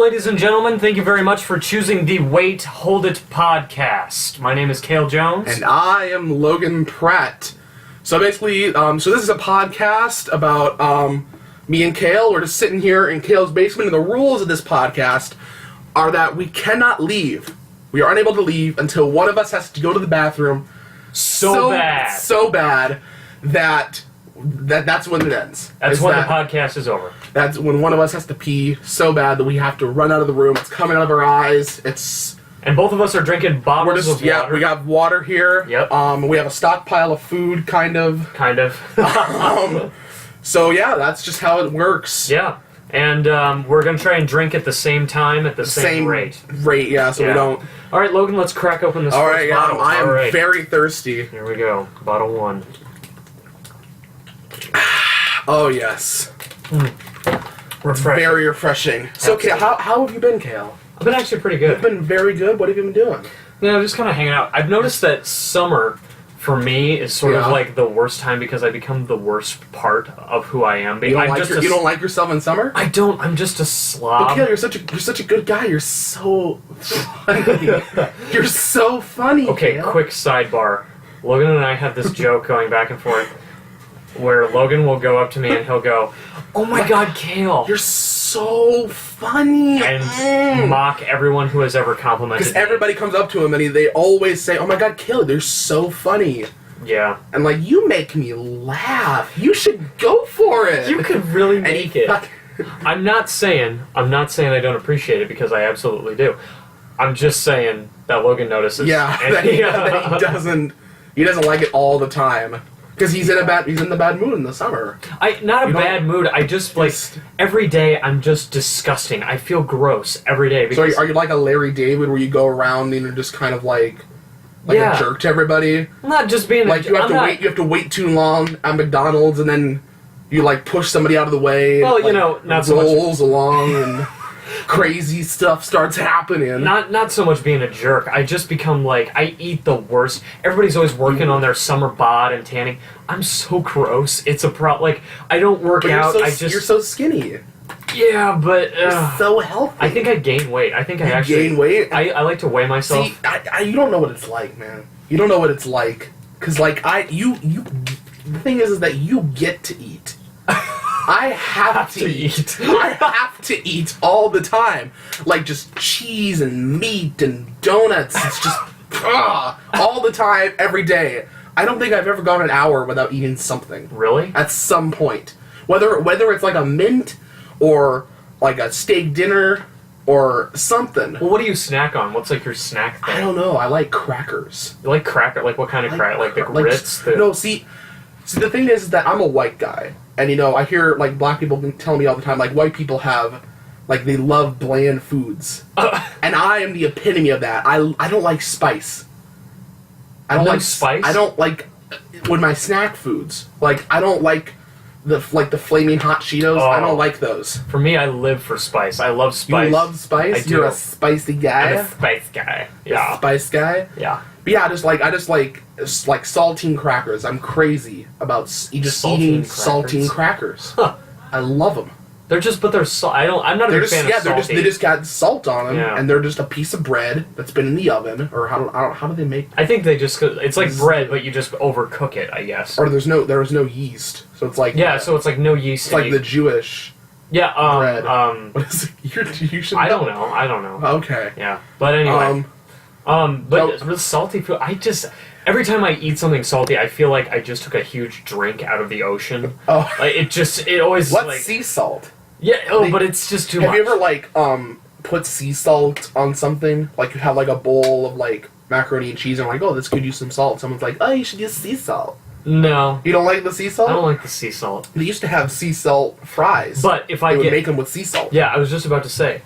ladies and gentlemen. Thank you very much for choosing the Wait, Hold It podcast. My name is Cael Jones. And I am Logan Pratt. So basically, this is a podcast about me and Cael. We're just sitting here in Cael's basement, and the rules of this podcast are that we cannot leave. We are unable to leave until one of us has to go to the bathroom so bad that that's when it ends. That's when the podcast is over. That's when one of us has to pee so bad that we have to run out of the room. It's coming out of our eyes. And both of us are drinking bottles of water. Yeah, we got water here. Yep. We have a stockpile of food, kind of. So yeah, that's just how it works. Yeah. And we're going to try and drink at the same time, at the same rate. Yeah, so we don't... All right, Logan, let's crack open this first bottle. I am very thirsty. Here we go. Bottle one. Oh, yes. Refreshing. Very refreshing. So, Cael, how have you been, Cael? I've been actually pretty good. You've been very good? What have you been doing? Just kind of hanging out. I've noticed that summer, for me, is sort of like the worst time because I become the worst part of who I am. You don't like yourself in summer? I don't. I'm just a slob. But Cael, you're such a good guy. You're so funny. You're so funny, Okay, Cael. quick sidebar. Logan and I have this joke going back and forth where Logan will go up to me and he'll go, "Oh my God, Cael. You're so funny." And mock everyone who has ever complimented me. Because everybody comes up to him and they always say, "Oh my God, Cael, you're so funny." Yeah. And like, you make me laugh. You should go for it. You could really make it. I'm not saying I don't appreciate it because I absolutely do. I'm just saying that Logan notices. Yeah, that he doesn't like it all the time. Because he's in the bad mood in the summer. Not a bad mood. I just every day I'm just disgusting. I feel gross every day. So are you like a Larry David where you go around and you're just kind of like a jerk to everybody? I'm not just being like you have to wait too long at McDonald's and then you like push somebody out of the way. Well, and, not so much rolls along and crazy stuff starts happening. Not so much being a jerk. I just become I eat the worst. Everybody's always working on their summer bod and tanning. I'm so gross. It's a I don't work out. You're so skinny. Yeah, but you're so healthy. I think I gain weight. I think I actually gain weight. I like to weigh myself. See, you don't know what it's like, man. You don't know what it's like, because the thing is that you get to eat. I have to eat. I have to eat all the time. Like, just cheese and meat and donuts. It's just, all the time, every day. I don't think I've ever gone an hour without eating something. Really? At some point. Whether it's like a mint, or like a steak dinner, or something. Well, what do you snack on? What's your snack thing? I don't know. I like crackers. You like cracker? Like what kind of cracker? Like the grits? No, see, the thing is that I'm a white guy. And, I hear, black people tell me all the time, white people have, they love bland foods. And I am the epitome of that. I don't like spice. I don't like spice? I don't like, with my snack foods, I don't like the flaming hot Cheetos. I don't like those. For me, I live for spice. I love spice. You love spice? I do. You're a spicy guy? I'm a spice guy. Yeah. A spice guy? Yeah. But yeah, I just like saltine crackers. I'm crazy about just eating saltine crackers. Huh. I love them. They're salt. I'm not a big fan of salty. They just got salt on them, yeah. And they're just a piece of bread that's been in the oven. Or how do they make? I think it's like bread, but you just overcook it, I guess. Or there was no yeast, so it's like so it's like no yeast. It's like the Jewish bread. What is it? You should. I don't know. Okay. Yeah, but anyway. But with salty food, every time I eat something salty, I feel like I just took a huge drink out of the ocean. Oh. It always... What's sea salt? Yeah, but it's just too much. Have you ever, put sea salt on something? Like, you have, a bowl of, macaroni and cheese, and this could use some salt. Someone's like, oh, you should use sea salt. No. You don't like the sea salt? I don't like the sea salt. They used to have sea salt fries. But if I would make them with sea salt. Yeah, I was just about to say.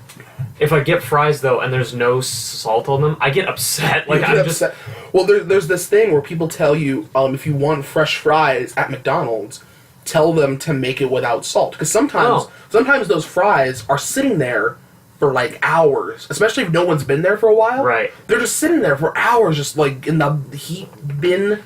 If I get fries, though, and there's no salt on them, I get upset. Upset. Well, there's this thing where people tell you, if you want fresh fries at McDonald's, tell them to make it without salt. Because sometimes those fries are sitting there for, hours. Especially if no one's been there for a while. Right. They're just sitting there for hours, just, in the heat bin.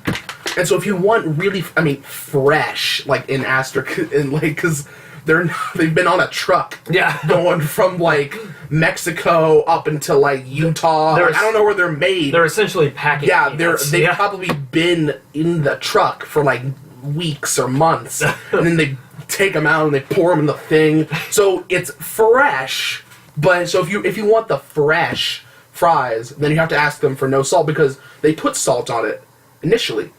And so if you want really, fresh, in asterisk, and, because they've been on a truck. Yeah. Going from like Mexico up into like Utah. Like, I don't know where they're made. They're essentially packing. Yeah, peanuts. they've probably been in the truck for like weeks or months, and then they take them out and they pour them in the thing. So it's fresh, but so if you want the fresh fries, then you have to ask them for no salt because they put salt on it initially.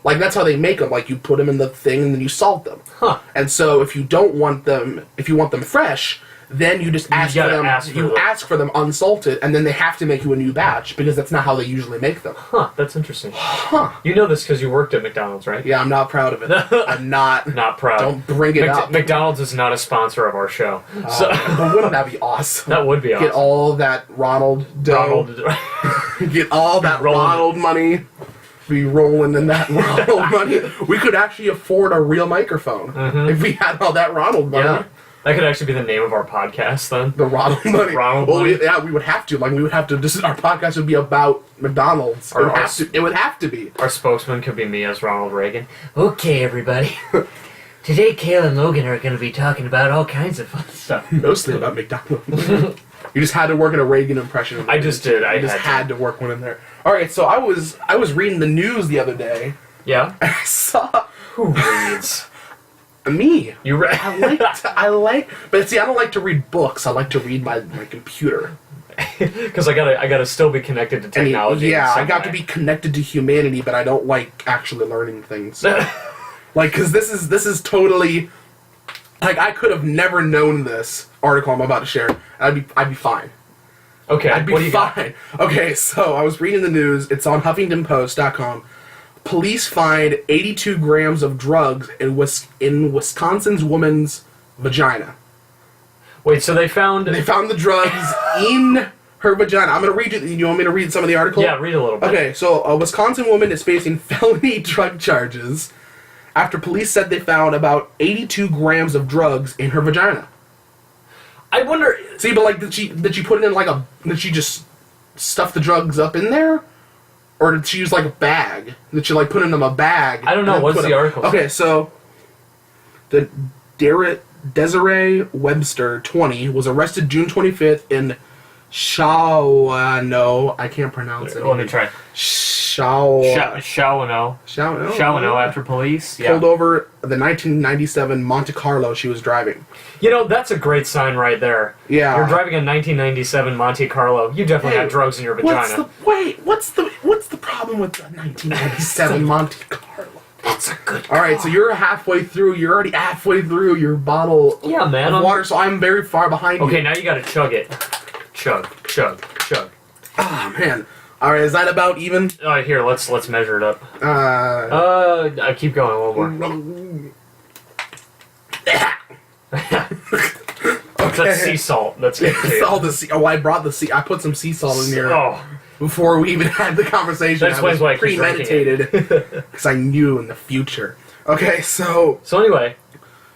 Like that's how they make them. Like you put them in the thing and then you salt them. Huh. And so if you don't want them, if you want them fresh, then you just ask for them. Ask for them unsalted, and then they have to make you a new batch because that's not how they usually make them. Huh, that's interesting. Huh. You know this because you worked at McDonald's, right? Yeah, I'm not proud of it. I'm not. Not proud. Don't bring it up. McDonald's is not a sponsor of our show. But wouldn't that be awesome? That would be awesome. Get all that Ronald dough. Get all that Ronald money. Be rolling in that Ronald money. We could actually afford a real microphone if we had all that Ronald money. Yeah. That could actually be the name of our podcast, then. The Ronald money. Ronald money. We would have to. Like, we would have to. Our podcast would be about McDonald's. It would have to be. Our spokesman could be me as Ronald Reagan. Okay, everybody. Today, Cael and Logan are going to be talking about all kinds of fun stuff. Mostly about McDonald's. You just had to work in a Reagan impression. I just did. I just had to work one in there. All right, so I was reading the news the other day. Yeah. And I saw who reads. Me. You read? But see, I don't like to read books. I like to read my computer. Because I gotta still be connected to technology. Yeah, I got to be connected to humanity, but I don't like actually learning things. Like, because this is totally like I could have never known this article I'm about to share. And I'd be fine. Okay, I'd be fine. Okay, so I was reading the news. It's on HuffingtonPost.com. Police find 82 grams of drugs in Wisconsin's woman's vagina. Wait, so they found the drugs in her vagina. I'm gonna read you. You want me to read some of the article? Yeah, read a little bit. Okay, so a Wisconsin woman is facing felony drug charges after police said they found about 82 grams of drugs in her vagina. I wonder. See, but like, did she put it in like did she just stuff the drugs up in there? Or did she use, like, a bag? Did she, like, put it in a bag? I don't know. What's the article? Okay, so the Desiree Webster, 20, was arrested June 25th in Shawano. I can't pronounce it. Let me try. Shawano after police. Yeah. Pulled over the 1997 Monte Carlo she was driving. You know, that's a great sign right there. Yeah. You're driving a 1997 Monte Carlo. You definitely have drugs in your vagina. What's the problem with the 1997 Monte Carlo? That's a good All right, so you're halfway through. You're already halfway through your bottle of water, so I'm very far behind you. Okay, now you gotta chug it. Chug. Ah, man. All right, is that about even? Here, let's measure it up. I keep going. One more. Okay. That's sea salt. That's good too. All the sea. Oh, I brought the sea. I put some sea salt in here Oh, before we even had the conversation. That explains why I keep premeditated because I knew in the future. Okay, so anyway,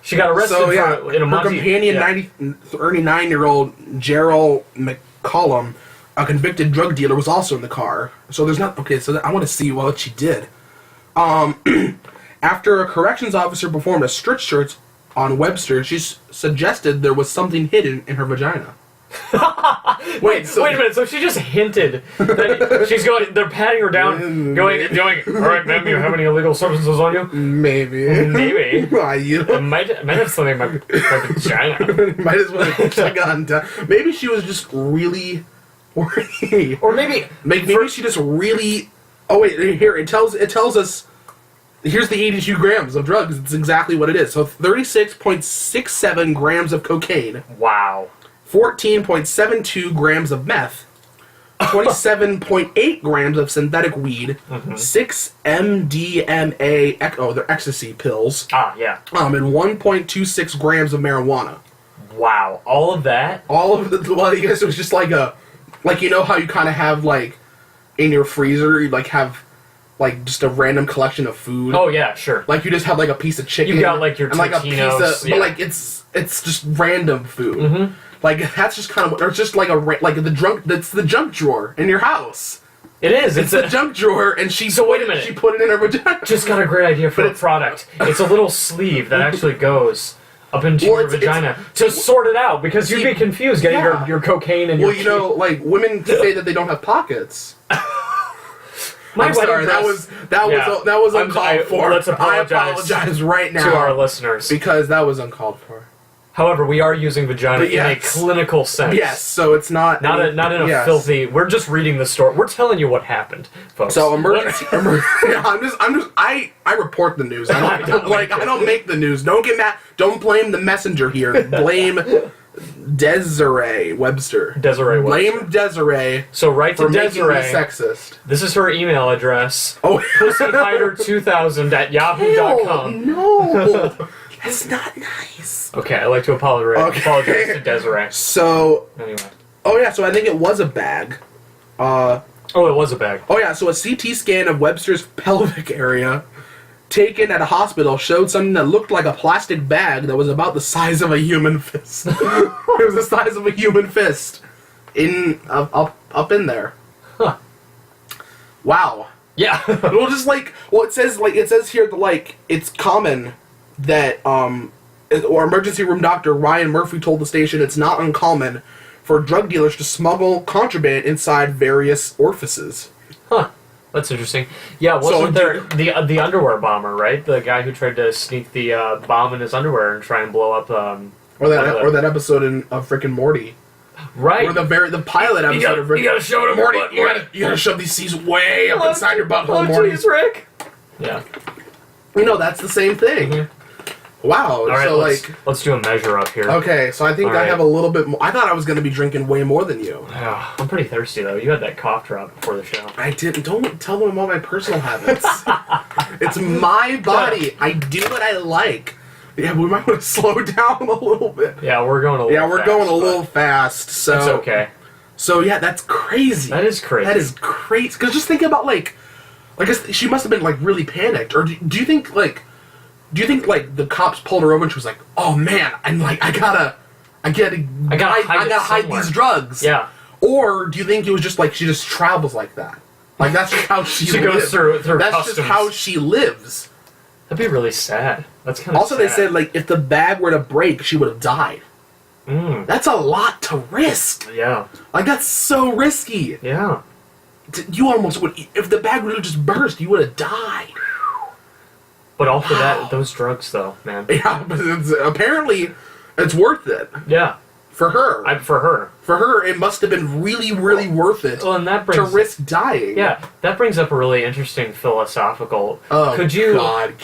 she got arrested in a her companion, 39-year-old Gerald McCollum, a convicted drug dealer, was also in the car. So there's not okay. So I want to see what she did. After a corrections officer performed a strip search on Webster, she suggested there was something hidden in her vagina. Wait a minute. So she just hinted that she's going. They're patting her down, going. All right, ma'am, you have any illegal substances on you? Maybe. Why you? I might have something in my vagina. Might as well check on. Maybe she was just really horny, or maybe she just really. Oh wait, here it tells us. Here's the 82 grams of drugs. It's exactly what it is. So 36.67 grams of cocaine. Wow. 14.72 grams of meth. 27.8 grams of synthetic weed. 6 MDMA. They're ecstasy pills. Ah, yeah. And 1.26 grams of marijuana. Wow. All of that? All of the. Well, I guess it was just like you know how you kind of have like in your freezer, you like have. Like, just a random collection of food. Oh, yeah, sure. Like, you just have, like, a piece of chicken. You got, like, your and, like, a piece of... Yeah. But, like, it's just random food. Like, that's just kind of... Or it's just, like, that's the junk drawer in your house. It is. It's the junk drawer, and So, wait a minute. She put it in her vagina. Just got a great idea for a product. It's a little sleeve that actually goes up into your vagina to sort it out, because you'd be confused getting your cocaine and your Well, you know, like, women say that they don't have pockets. My I'm sorry, that was uncalled for. Let's apologize. I apologize right now to our listeners, because that was uncalled for. However, we are using vagina in a clinical sense. Yes, so it's not in a filthy. We're just reading the story. We're telling you what happened, folks. So emergency. I report the news. I don't make the news. Don't get mad. Don't blame the messenger here. Blame Desiree Webster. Blame Desiree. So write to Desiree. Making me sexist. This is her email address. Oh, pussyhider2000@yahoo.com. No. That's not nice. Okay, I'd like to apologize to Desiree. So, anyway. Oh yeah, so I think it was a bag. It was a bag. Oh yeah, so a CT scan of Webster's pelvic area taken at a hospital showed something that looked like a plastic bag that was about the size of a human fist. It was the size of a human fist up in there. Huh. Wow. Yeah. It says here that it's common that or emergency room doctor Ryan Murphy told the station it's not uncommon for drug dealers to smuggle contraband inside various orifices. Huh. That's interesting. Yeah, wasn't there the underwear bomber, right? The guy who tried to sneak the bomb in his underwear and try and blow up or that episode of Rick and Morty. Right. Or the pilot episode of Rick. You gotta shove it up Morty, your butt, you gotta shove these seeds way up inside your butthole, Morty. Jeez, Rick. Yeah. You know, that's the same thing. Mm-hmm. Wow. All right, so let's do a measure up here. Okay, so I think I have a little bit more. I thought I was going to be drinking way more than you. I'm pretty thirsty though. You had that cough drop before the show. I didn't. Don't tell them about my personal habits. It's my body. I do what I like. Yeah, we might want to slow down a little bit. Yeah, we're going a little fast. So it's okay. So yeah, that's crazy. That is crazy. That is crazy. Because just think about I guess she must have been really panicked. Or do you think the cops pulled her over and she was like, "Oh man, I gotta hide these drugs." Yeah. Or do you think it was just she just travels like that? That's just how she goes through That's customs. just how she lives. That'd be really sad. That's kind of also sad. They said if the bag were to break, she would have died. That's a lot to risk. Yeah. That's so risky. Yeah. You almost would. If the bag would have just burst, you would have died. But all for those drugs, though, man. Yeah, but apparently it's worth it. Yeah. For her. For her, it must have been really, really worth it to risk dying. Yeah, that brings up a really interesting philosophical... God, God,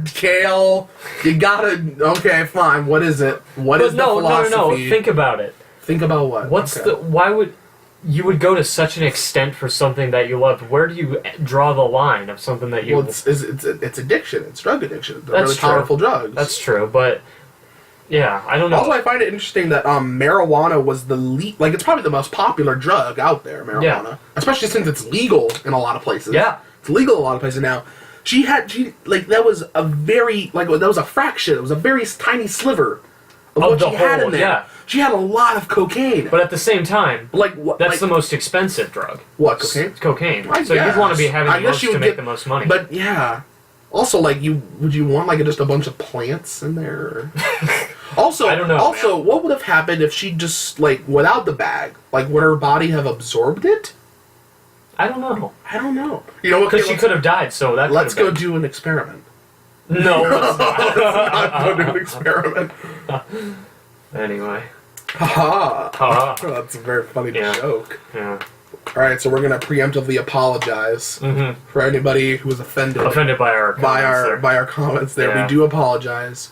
Cael, you gotta... Okay, fine, what is it? What is the philosophy? No, think about it. Think about what? Why would... You would go to such an extent for something that you loved. Where do you draw the line of something that you... Well, it's addiction. It's drug addiction. They're really powerful drugs. That's true, but... Yeah, I don't know. Also, I find it interesting that marijuana was the it's probably the most popular drug out there, marijuana. Yeah. Especially since it's legal in a lot of places. Yeah. It's legal in a lot of places now. That was a very... that was a fraction. It was a very tiny sliver of what she had in there. Yeah. She had a lot of cocaine. But at the same time, that's the most expensive drug. What, cocaine? Cocaine. So you'd want to be having the most to make the most money. But yeah. Also, would you want just a bunch of plants in there? Also, I don't know. Also, what would have happened if she just without the bag? Would her body have absorbed it? I don't know. You know what? Because she could have died. So that. Let's go do an experiment. No, let's not. Let's not go do an experiment. Anyway. Ha! That's a very funny joke. Yeah. Alright, so we're going to preemptively apologize for anybody who was offended by our comments there. Yeah. We do apologize.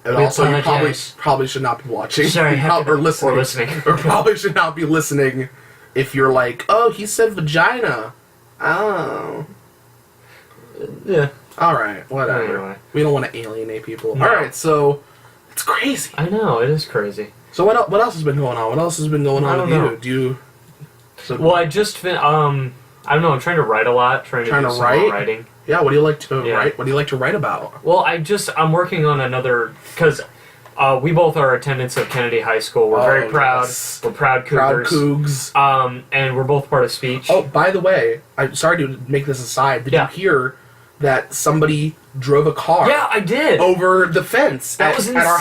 And we also, apologize. you probably should not be watching. Sorry, or listening. Or probably should not be listening if you're oh, he said vagina. Oh. Yeah. Alright, whatever. Anyway. We don't want to alienate people. No. Alright, so it's crazy. I know, it is crazy. So what else has been going on? What else has been going on with you? Do you... Well, I just I don't know. I'm trying to write a lot. Trying to do some more writing. Yeah. What do you like to write? What do you like to write about? Well, I'm working on another because we both are attendants of Kennedy High School. We're very proud. Yes. We're proud Cougars. Proud Cougs. And we're both part of speech. Oh, by the way, I'm sorry to make this aside. Did you hear that somebody drove a car. Yeah, I did. Over the fence That was at our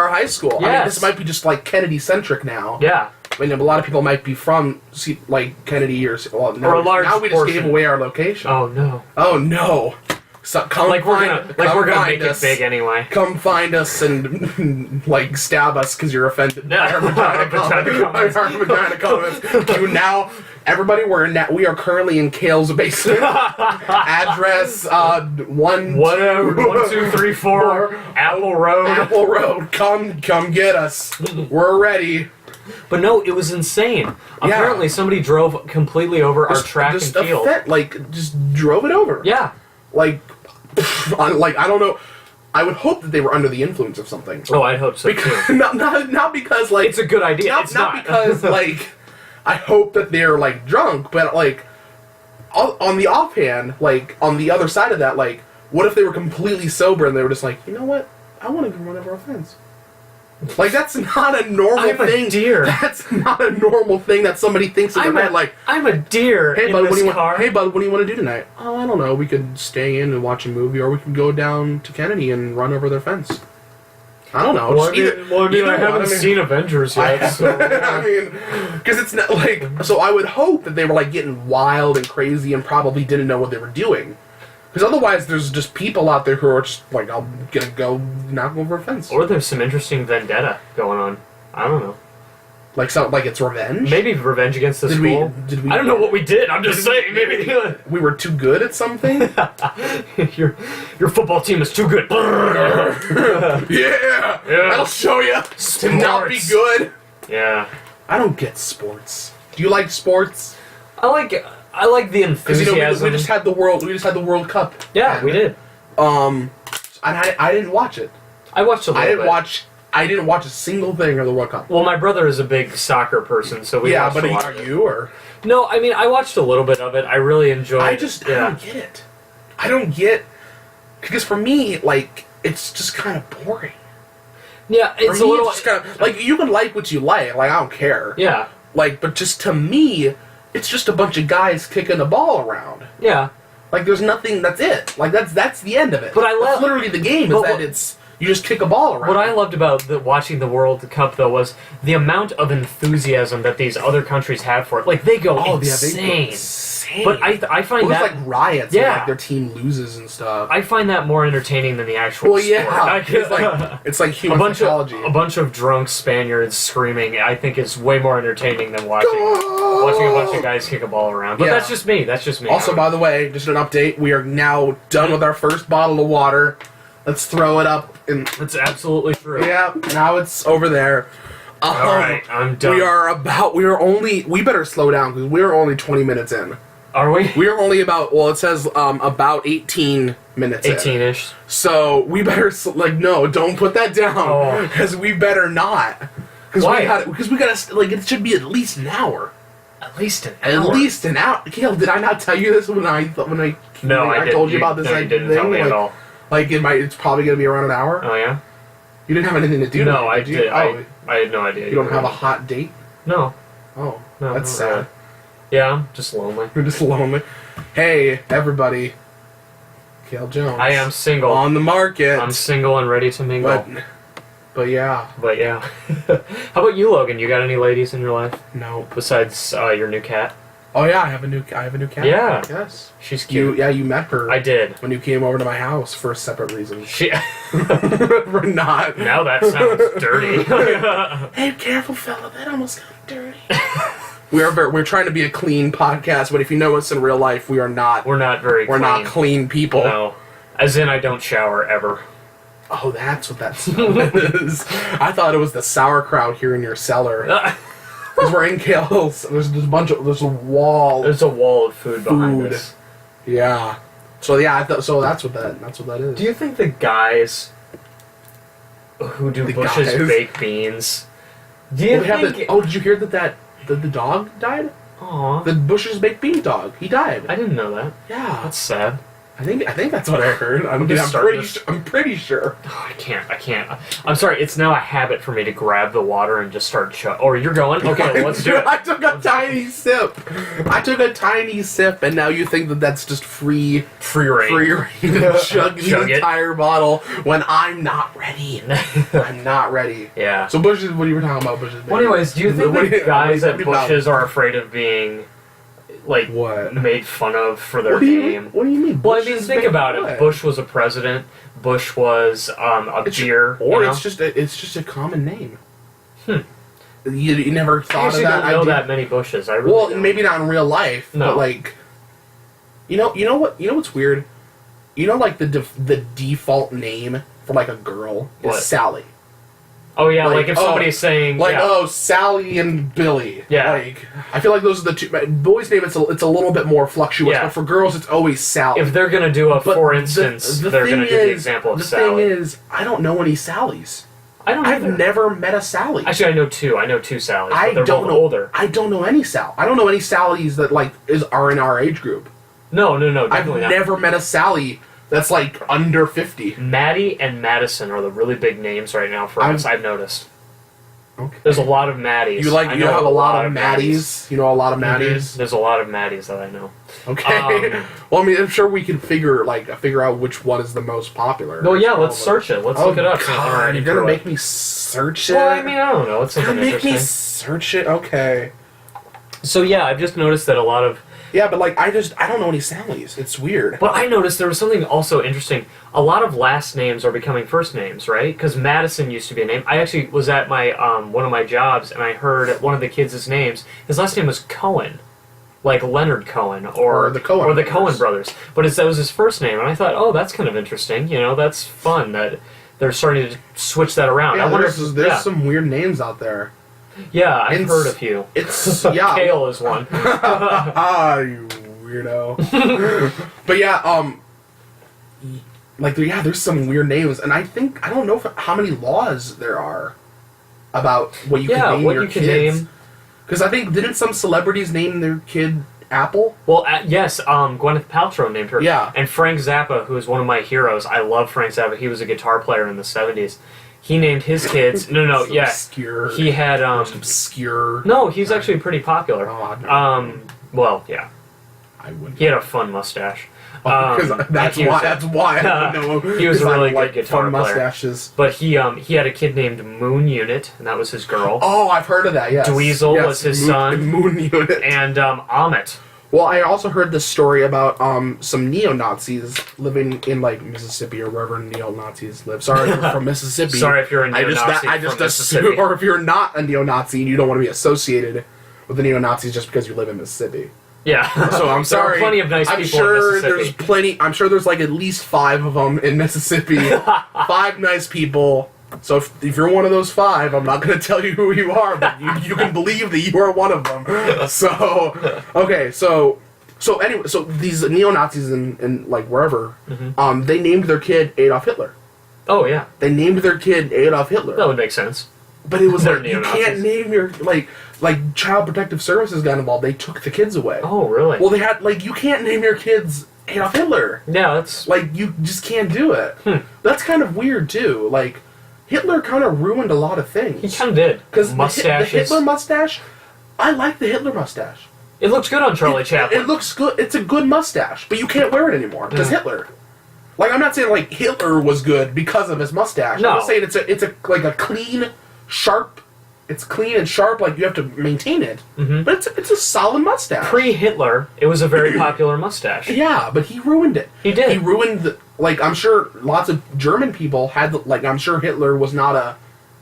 high school. Yes. I mean, this might be just like Kennedy centric now. Yeah. I mean, a lot of people might be from like Kennedy or now, a large now we just portion. gave away our location. Oh no. Oh no. So come Like we're gonna make it big anyway. Come find us and like stab us because you're offended by our vagina comments. You now, everybody, we are currently in Cael's basement. Address 1, 2, 3, 4 Apple Road. Apple Road. Come get us. We're ready. But no, it was insane. Yeah. Apparently, somebody drove completely over our track and field. Just drove it over. Yeah. Like I don't know. I would hope that they were under the influence of something. Oh, I hope so Because, too. not because like It's a good idea. Not because like I hope that they're like drunk, but like on the offhand, like on the other side of that, like what if they were completely sober and they were just like, you know what, I want to go run over a fence. Like that's not a normal thing. I'm a deer. That's not a normal thing that somebody thinks in their head. Like I'm a deer. Hey in bud, this what do you car. want? Hey bud, what do you want to do tonight? Oh, I don't know. We could stay in and watch a movie, or we could go down to Kennedy and run over their fence. I don't know. I haven't seen Avengers yet. So. I mean, because it's not like. So I would hope that they were like getting wild and crazy and probably didn't know what they were doing. Because otherwise, there's just people out there who are just like, I'm gonna go knock over a fence. Or there's some interesting vendetta going on. I don't know. Like it's revenge. Maybe revenge against the school. Did we? I don't know what we did. I'm just saying. Maybe we were too good at something. your football team is too good. Yeah, I'll show you. To not be good. Yeah. I don't get sports. Do you like sports? I like the enthusiasm. Because we just had the World Cup. Yeah, we did. And I didn't watch it. I watched a little bit. I didn't watch a single thing of the World Cup. Well, my brother is a big soccer person, so we watched a lot of it. Are you or? No, I mean I watched a little bit of it. I really enjoyed. I don't get it. I don't get because for me, like it's just kind of boring. Yeah, it's a little. It's kind of like you can like what you like. Like I don't care. Yeah. Like, but just to me, it's just a bunch of guys kicking the ball around. Yeah. Like there's nothing. That's it. Like that's the end of it. But that's literally the game. Is that it's. You just kick a ball around. What I loved about watching the World Cup, though, was the amount of enthusiasm that these other countries have for it. Like, they go insane. Yeah, they go insane. But I find that... It's like riots when like, their team loses and stuff. I find that more entertaining than the actual sport. It's like human psychology. A bunch of drunk Spaniards screaming, I think, is way more entertaining than watching a bunch of guys kick a ball around. But that's just me. Also, by the way, just an update. We are now done with our first bottle of water. Let's throw it up. That's absolutely true. Yeah, now it's over there. Alright, I'm done. We better slow down because we are only 20 minutes in. Are we? We are only it says about 18 minutes 18-ish. So we better, no, don't put that down. Because we better not. Why? Because we gotta, it should be at least an hour. At least an hour. At least an hour. Cael, did I not tell you this when I told you about this you didn't tell me at all. It's probably going to be around an hour. Oh, yeah? You didn't have anything to do. No, I did. I had no idea. You don't have a hot date? No. Oh, no, that's sad. Yeah, I'm just lonely. You're just lonely. Hey, everybody. Cael Jones. I am single. On the market. I'm single and ready to mingle. But yeah. How about you, Logan? You got any ladies in your life? No. Besides your new cat? Oh yeah, I have a new cat. Yeah. Yes. She's cute. You met her. I did. When you came over to my house for a separate reason. We're not. Now that sounds dirty. Hey, careful, fella. That almost got dirty. We're trying to be a clean podcast, but if you know us in real life, we are not. We're not very. We're not clean people. No. As in, I don't shower ever. Oh, that's what that smell is. I thought it was the sauerkraut here in your cellar. Because we're in Cael's. There's a wall. There's a wall of food behind us. Yeah. So yeah, so that's what that is. Do you think the guys who do Bush's baked beans? Do you think? Did you hear that the dog died? Aw. The Bush's baked bean dog. He died. I didn't know that. Yeah. That's sad. I think that's what I heard. I'm pretty sure. Oh, I can't. I'm sorry. It's now a habit for me to grab the water and just start Or you're going? Okay, let's do it. I took a tiny sip. And now you think that that's just free reign to chug the entire bottle when I'm not ready. I'm not ready. Yeah. So Bush's, what you were talking about, Bush's? Well, anyways, do you think that guys at Bush's are afraid of being made fun of for their name? What do you mean? Well, I mean, think about it. Bush was a president. Bush was a beer. Or it's just a common name. You never thought of that? I don't know that many Bushes. I really don't. Maybe not in real life, but like, you know what's weird? You know, like the default name for like a girl is Sally. Oh yeah, like if somebody's saying Sally and Billy. Yeah. Like I feel like those are the two. Boys' name it's a little bit more fluctuous, but for girls it's always Sally. If they're gonna do for instance, they're gonna do the example of Sally. The thing is, I don't know any Sallys. I've never met a Sally. Actually, I know two. I know two Sallys. But they're both older. I don't know any Sally. I don't know any Sallys that are in our age group. No, definitely not. I've never met a Sally that's like under 50. Maddie and Madison are the really big names right now for us. I've noticed. Okay. There's a lot of Maddies. You have a lot of Maddies. You know a lot of Maddies. Mm-hmm. There's a lot of Maddies that I know. Okay. Well, I mean, I'm sure we can figure out which one is the most popular. No, yeah, let's search it. Let's look it up. God, you're gonna make me search it. Well, I mean, I don't know. It's something interesting. Make me search it. Okay. So yeah, I've just noticed that a lot of. Yeah, but I don't know any Sallys. It's weird. But I noticed there was something also interesting. A lot of last names are becoming first names, right? Because Madison used to be a name. I actually was at my one of my jobs, and I heard one of the kids' names. His last name was Cohen, like Leonard Cohen, or the Cohen brothers. But that was his first name, and I thought, oh, that's kind of interesting. You know, that's fun that they're starting to switch that around. Yeah, there's some weird names out there. Yeah, I've heard a few. Cael is one. You weirdo. But yeah, there's some weird names, and I don't know how many laws there are about what you can name your kids. Because I think didn't some celebrities name their kid Apple? Well, yes, Gwyneth Paltrow named her. Yeah. And Frank Zappa, who is one of my heroes. I love Frank Zappa. He was a guitar player in the 70s. He named his kids. Obscure. He had most obscure. No, he's actually pretty popular. Well, yeah. I wouldn't. He had a fun mustache. Because that's why I know. He was a really good guitar player. Mustaches. But he had a kid named Moon Unit, and that was his girl. Oh, I've heard of that. Yes. Dweezil was his son. Moon Unit. And Amit. Well, I also heard this story about some neo-Nazis living in Mississippi or wherever neo-Nazis live. Sorry if you're from Mississippi. Sorry if you're a neo-Nazi from Mississippi. Or if you're not a neo-Nazi and you don't want to be associated with the neo-Nazis just because you live in Mississippi. Yeah. So I'm sorry. There are plenty of nice people in Mississippi. I'm sure there's at least 5 of them in Mississippi. 5 nice people. So if you're one of those 5, I'm not going to tell you who you are, but you can believe that you are one of them. So, okay, so anyway, so these neo-Nazis in wherever, they named their kid Adolf Hitler. Oh, yeah. They named their kid Adolf Hitler. That would make sense. But it was you can't name your, Child Protective Services got involved. They took the kids away. Oh, really? Well, they had, you can't name your kids Adolf Hitler. Yeah, that's... you just can't do it. That's kind of weird, too. Hitler kind of ruined a lot of things. He kind of did. Because the Hitler mustache, I like the Hitler mustache. It looks good on Charlie Chaplin. It looks good. It's a good mustache, but you can't wear it anymore because Hitler. I'm not saying Hitler was good because of his mustache. No. I'm just saying it's a clean, sharp. It's clean and sharp. You have to maintain it, but it's a solid mustache. Pre-Hitler, it was a very popular mustache. Yeah, but he ruined it. He did. He ruined I'm sure lots of German people had I'm sure Hitler was not a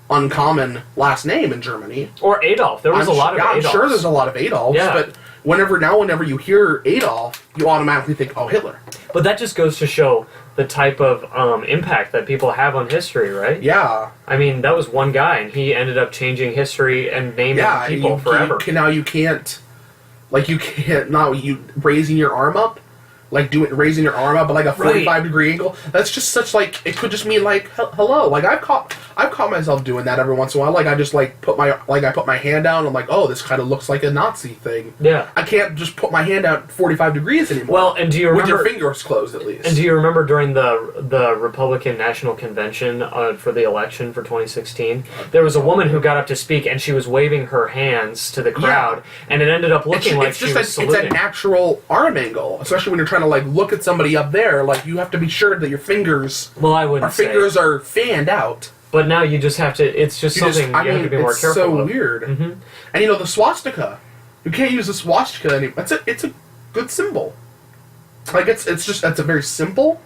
uncommon last name in Germany. Or Adolf. There was a lot of Adolfs. I'm sure there's a lot of Adolfs, but whenever you hear Adolf, you automatically think, oh, Hitler. But that just goes to show the type of impact that people have on history, right? Yeah. I mean, that was one guy, and he ended up changing history and naming people forever. Now you can't, you raising your arm up like raising your arm up at like a 45-degree angle. That's just such like it could just mean like hello. Like I've caught myself doing that every once in a while. Like I just like put my hand down. And I'm like, oh, this kind of looks like a Nazi thing. Yeah. I can't just put my hand out 45 degrees anymore. Well, and do you remember with your fingers closed at least? And do you remember during the Republican National Convention for the election for 2016, there was a woman who got up to speak and she was waving her hands to the crowd, and it ended up looking like she was saluting. It's a natural arm angle, especially when you're trying to like look at somebody up there. Like you have to be sure that your fingers, fingers are fanned out. But now you just have to. It's just something you have to be more careful. It's so weird. Mm-hmm. And the swastika, you can't use the swastika anymore. It's a good symbol. Like it's a very simple.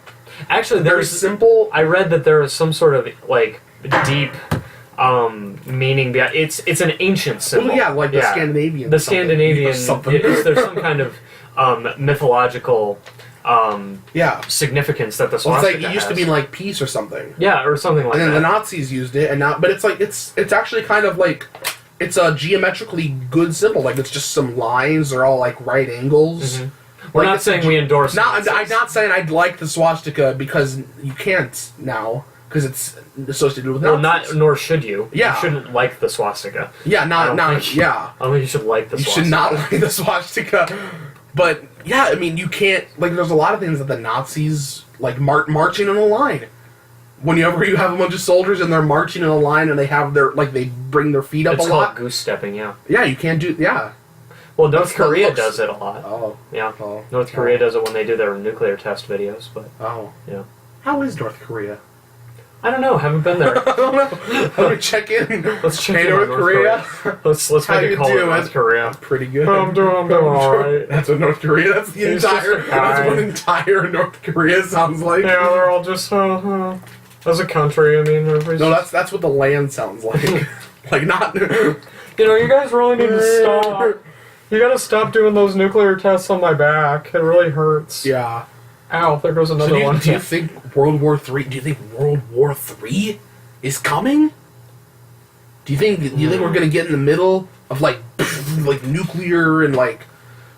Actually, very simple. I read that there is some sort of like deep meaning behind it's an ancient symbol. Well, yeah, like the Scandinavian. The Scandinavian. There's some kind of mythological significance that the swastika it's like it used to be like peace or something. Yeah, or something like that. And then the Nazis used it, and now, but it's like it's actually kind of like it's a geometrically good symbol. Like it's just some lines, they're all like right angles. Mm-hmm. We're not saying we endorse. I'm not saying I'd like the swastika because you can't now because it's associated with Nazis. Nor should you. Yeah. You shouldn't like the swastika. Yeah, I don't think you should like the swastika. You should not like the swastika. But yeah, I mean, you can't like. There's a lot of things that the Nazis like marching in a line. Whenever you have a bunch of soldiers and they're marching in a line and they have they bring their feet up a lot. It's called goose stepping. Yeah. Yeah, you can't do. Yeah. Well, North Korea does it a lot. Oh. Yeah. North Korea does it when they do their nuclear test videos, but. Oh. Yeah. How is North Korea? I don't know. Haven't been there. I don't know. Let me check in. Let's check in North Korea. Let's make a call to North Korea. Pretty good. I'm doing all right. That's what North Korea. That's the entire. That's what entire North Korea sounds like. Yeah, they're all just as a country. I mean, no, that's what the land sounds like. Like not. You guys really need to stop. You gotta stop doing those nuclear tests on my back. It really hurts. Yeah. Ow, there goes another one. Do you think World War III? Do you think World War III is coming? Do you think we're gonna get in the middle of like nuclear and like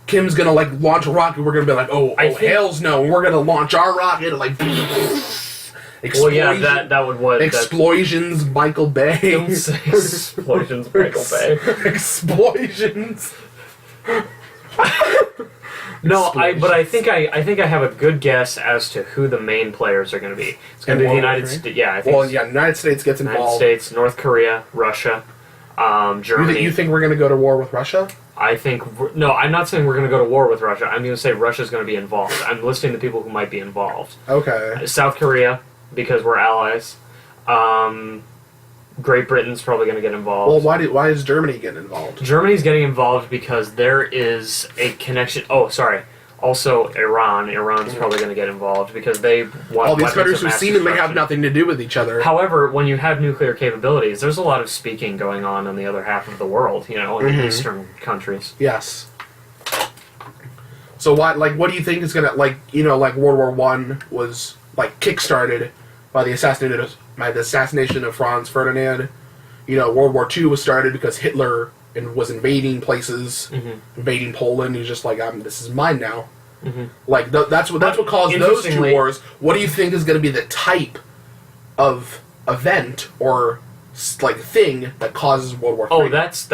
Kim's gonna like launch a rocket? We're gonna be like, hell's no! We're gonna launch our rocket and like. Well, yeah, that would what explosions, Michael Bay. Don't say explosions, Michael Bay. Explosions. No, but I think I have a good guess as to who the main players are going to be. It's going to be the United States. Yeah, I think. Well, yeah, United States gets involved. United States, North Korea, Russia, Germany. You think we're going to go to war with Russia? I think no. I'm not saying we're going to go to war with Russia. I'm going to say Russia's going to be involved. I'm listing the people who might be involved. Okay. South Korea, because we're allies. Great Britain's probably going to get involved. Well, why is Germany getting involved? Germany's getting involved because there is a connection. Oh, sorry. Also, Iran. Iran's probably going to get involved because they want. All these countries who seemingly have nothing to do with each other. However, when you have nuclear capabilities, there's a lot of speaking going on the other half of the world. In the eastern countries. Yes. So what do you think is gonna like World War I was like kickstarted by the assassination of Franz Ferdinand. World War II was started because Hitler was invading places, invading Poland. He's just like, this is mine now. Mm-hmm. Like that's what caused those two wars. What do you think is going to be the type of event or like thing that causes World War III? Oh, that's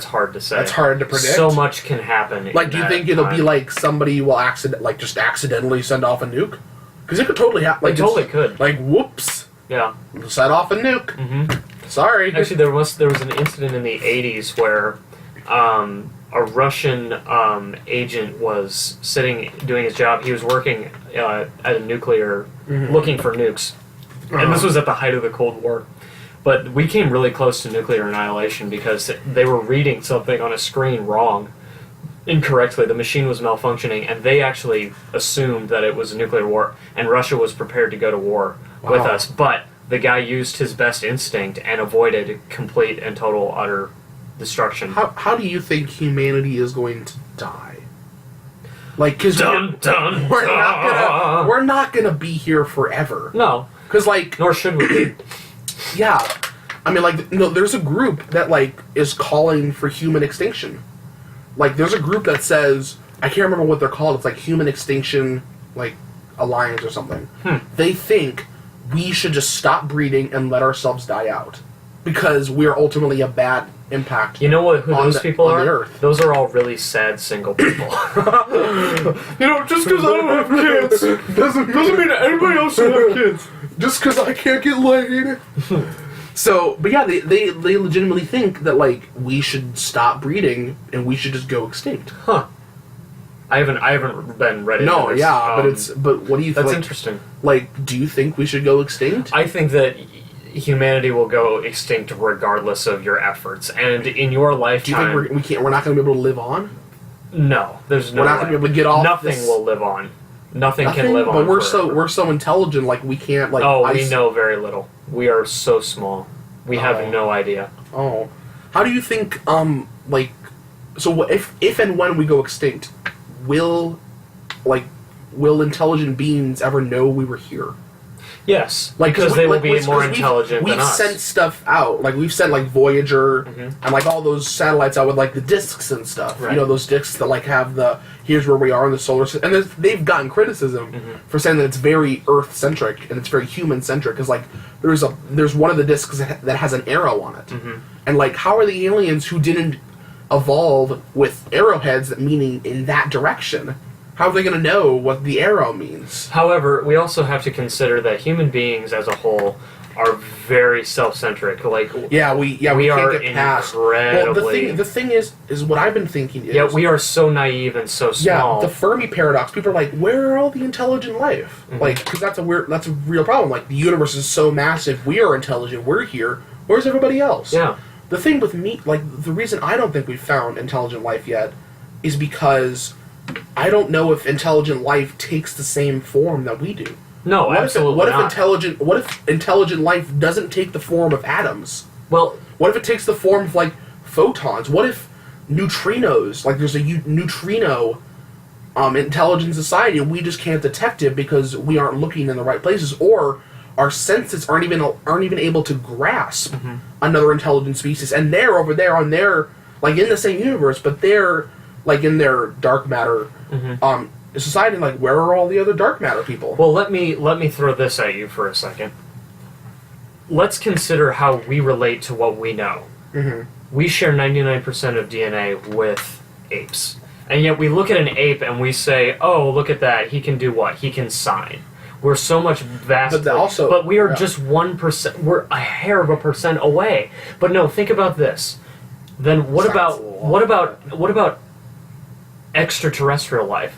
hard to say. That's hard to predict. So much can happen. Like, do you think it'll be like somebody will just accidentally send off a nuke? Because it could totally happen. Like, it totally could. Like, whoops. Yeah. Set off a nuke. Mm-hmm. Sorry. Actually, there was an incident in the 80s where a Russian agent was doing his job. He was working at a nuclear, looking for nukes. And this was at the height of the Cold War. But we came really close to nuclear annihilation because they were reading something on a screen wrong. Incorrectly, the machine was malfunctioning, and they actually assumed that it was a nuclear war, and Russia was prepared to go to war with us. But the guy used his best instinct and avoided complete and total utter destruction. How do you think humanity is going to die? Like, because we're not gonna be here forever. No, because nor should we be. Yeah, I mean, there's a group that is calling for human extinction. Like, there's a group that says I can't remember what they're called. It's like Human Extinction Alliance or something. They think we should just stop breeding and let ourselves die out because we're ultimately a bad impact. You know what? Who those people on are? the Earth. Those are all really sad single people. Just because I don't have kids doesn't mean that anybody else should have kids. Just because I can't get laid. So, but yeah, they legitimately think that we should stop breeding and we should just go extinct. Huh. I haven't been ready. No, this. yeah, but what do you think? That's interesting. Do you think we should go extinct? I think that humanity will go extinct regardless of your efforts, and in your lifetime, do you think we're not going to be able to live on? No, there's no. We're not going to be able to get off. Nothing will live on. Nothing can live on. But we're forever. so intelligent, we can't we know very little. We are so small. We have no idea. Oh, how do you think? So if and when we go extinct, will intelligent beings ever know we were here? Yes, because they will be more intelligent than us. We've sent stuff out, we've sent Voyager and all those satellites out with the discs and stuff. Right. Those discs that have the here's where we are in the solar system, and they've gotten criticism for saying that it's very Earth centric and it's very human centric because there's one of the discs that has an arrow on it, and how are the aliens who didn't evolve with arrowheads meaning in that direction? How are they going to know what the arrow means? However, we also have to consider that human beings as a whole are very self-centric. We are can't get past. incredibly. Well, the thing is what I've been thinking is. Yeah, we are so naive and so small. Yeah, the Fermi paradox. People are like, where are all the intelligent life? Because that's a real problem. The universe is so massive. We are intelligent. We're here. Where's everybody else? Yeah. The thing with me, the reason I don't think we've found intelligent life yet, is because I don't know if intelligent life takes the same form that we do. No, absolutely not. What if intelligent life doesn't take the form of atoms? Well, what if it takes the form of photons? What if neutrinos, there's a neutrino intelligent society and we just can't detect it because we aren't looking in the right places, or our senses aren't even able to grasp another intelligent species, and they're over there on their in the same universe, but they're in their dark matter society. Where are all the other dark matter people? Well, let me throw this at you for a second. Let's consider how we relate to what we know. We share 99% of DNA with apes, and yet we look at an ape and we say, "Oh, look at that! He can do what? He can sign." We're so much vastly, but we are just 1%. We're a hair of a percent away. But no, think about this. Then what about extraterrestrial life?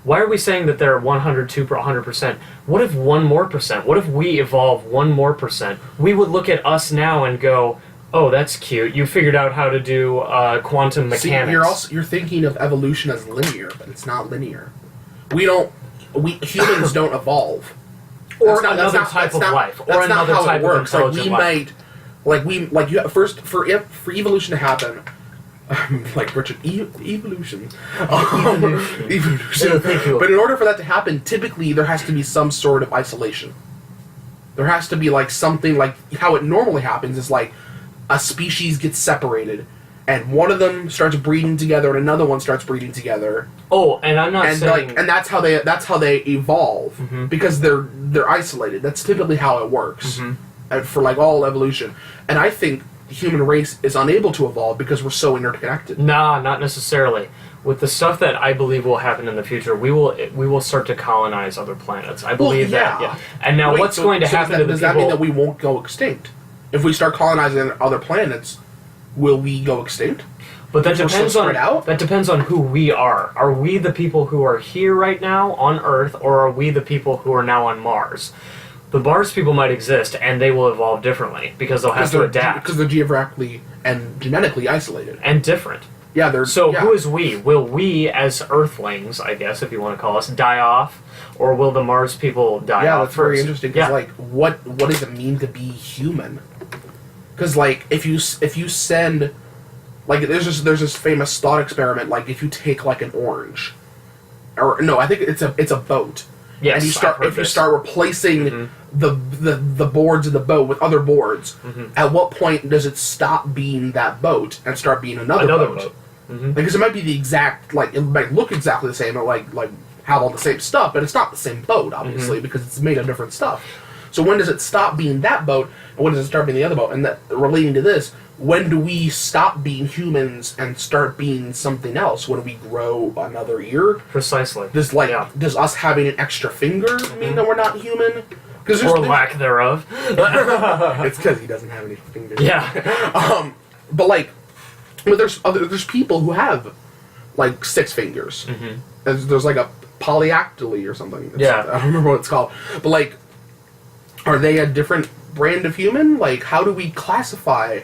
Why are we saying that they're 100%? What if 1 more percent? What if we evolve 1 more percent? We would look at us now and go, "Oh, that's cute. You figured out how to do quantum mechanics." See, you're thinking of evolution as linear, but it's not linear. Humans don't evolve, or another type of life, or another type of intelligent life. For evolution to happen, Richard, evolution. Evolution. Thank you. But in order for that to happen, typically there has to be some sort of isolation. There has to be something how it normally happens is a species gets separated, and one of them starts breeding together, and another one starts breeding together. Oh, and I'm not saying, and that's how they evolve because they're isolated. That's typically how it works for all evolution. And I think the human race is unable to evolve because we're so interconnected. Nah, not necessarily. With the stuff that I believe will happen in the future, we will start to colonize other planets. I believe that. Yeah. And now, what's going to happen to the people? Does that mean that we won't go extinct? If we start colonizing other planets, will we go extinct? But that depends on who we are. Are we the people who are here right now on Earth, or are we the people who are now on Mars? The Mars people might exist, and they will evolve differently because they'll have to adapt. Because they're geographically and genetically isolated. And different. Yeah, who is we? Will we, as Earthlings, I guess, if you want to call us, die off? Or will the Mars people die off? Yeah, that's very interesting. Because, Yeah. what does it mean to be human? Because, if you send... there's this famous thought experiment, if you take, an orange... Or, no, I think it's a boat. Yes, and you start replacing the boards of the boat with other boards, at what point does it stop being that boat and start being another boat? Because it might be the exact, like, it might look exactly the same, or like have all the same stuff, but it's not the same boat, obviously, because it's made of different stuff. So when does it stop being that boat, and when does it start being the other boat? And that, relating to this, when do we stop being humans and start being something else? When we grow another ear? Precisely. Does us having an extra finger mean that we're not human? Or lack thereof. It's because he doesn't have any fingers. Yeah. But there's people who have like 6 fingers. There's like a polyactyly or something. I don't remember what it's called. But like, are they a different brand of human? Like, how do we classify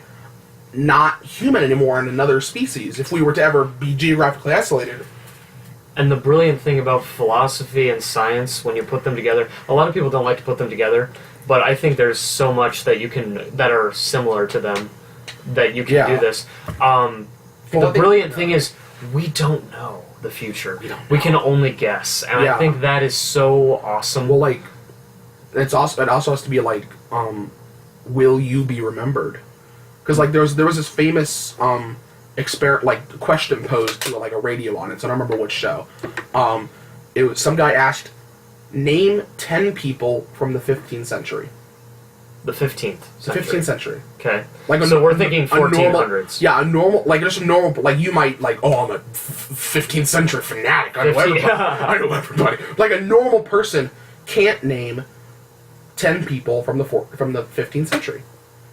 not human anymore in another species if we were to ever be geographically isolated? And the brilliant thing about philosophy and science, when you put them together, a lot of people don't like to put them together, but I think there's so much that that are similar to them that you can do this. The brilliant thing is, we don't know the future. We can only guess, and I think that is so awesome. Well, like, it also has to be like, will you be remembered? Because like there was this famous question posed to like a radio on it. So I don't remember which show. It was some guy asked, name 10 people from the 15th century. The 15th century. The 15th century. Okay. So we're thinking 1400s. A normal, like just a normal, like you might like, oh, I'm a 15th century fanatic. I know everybody. I know everybody. Like a normal person can't name 10 people from the 15th century.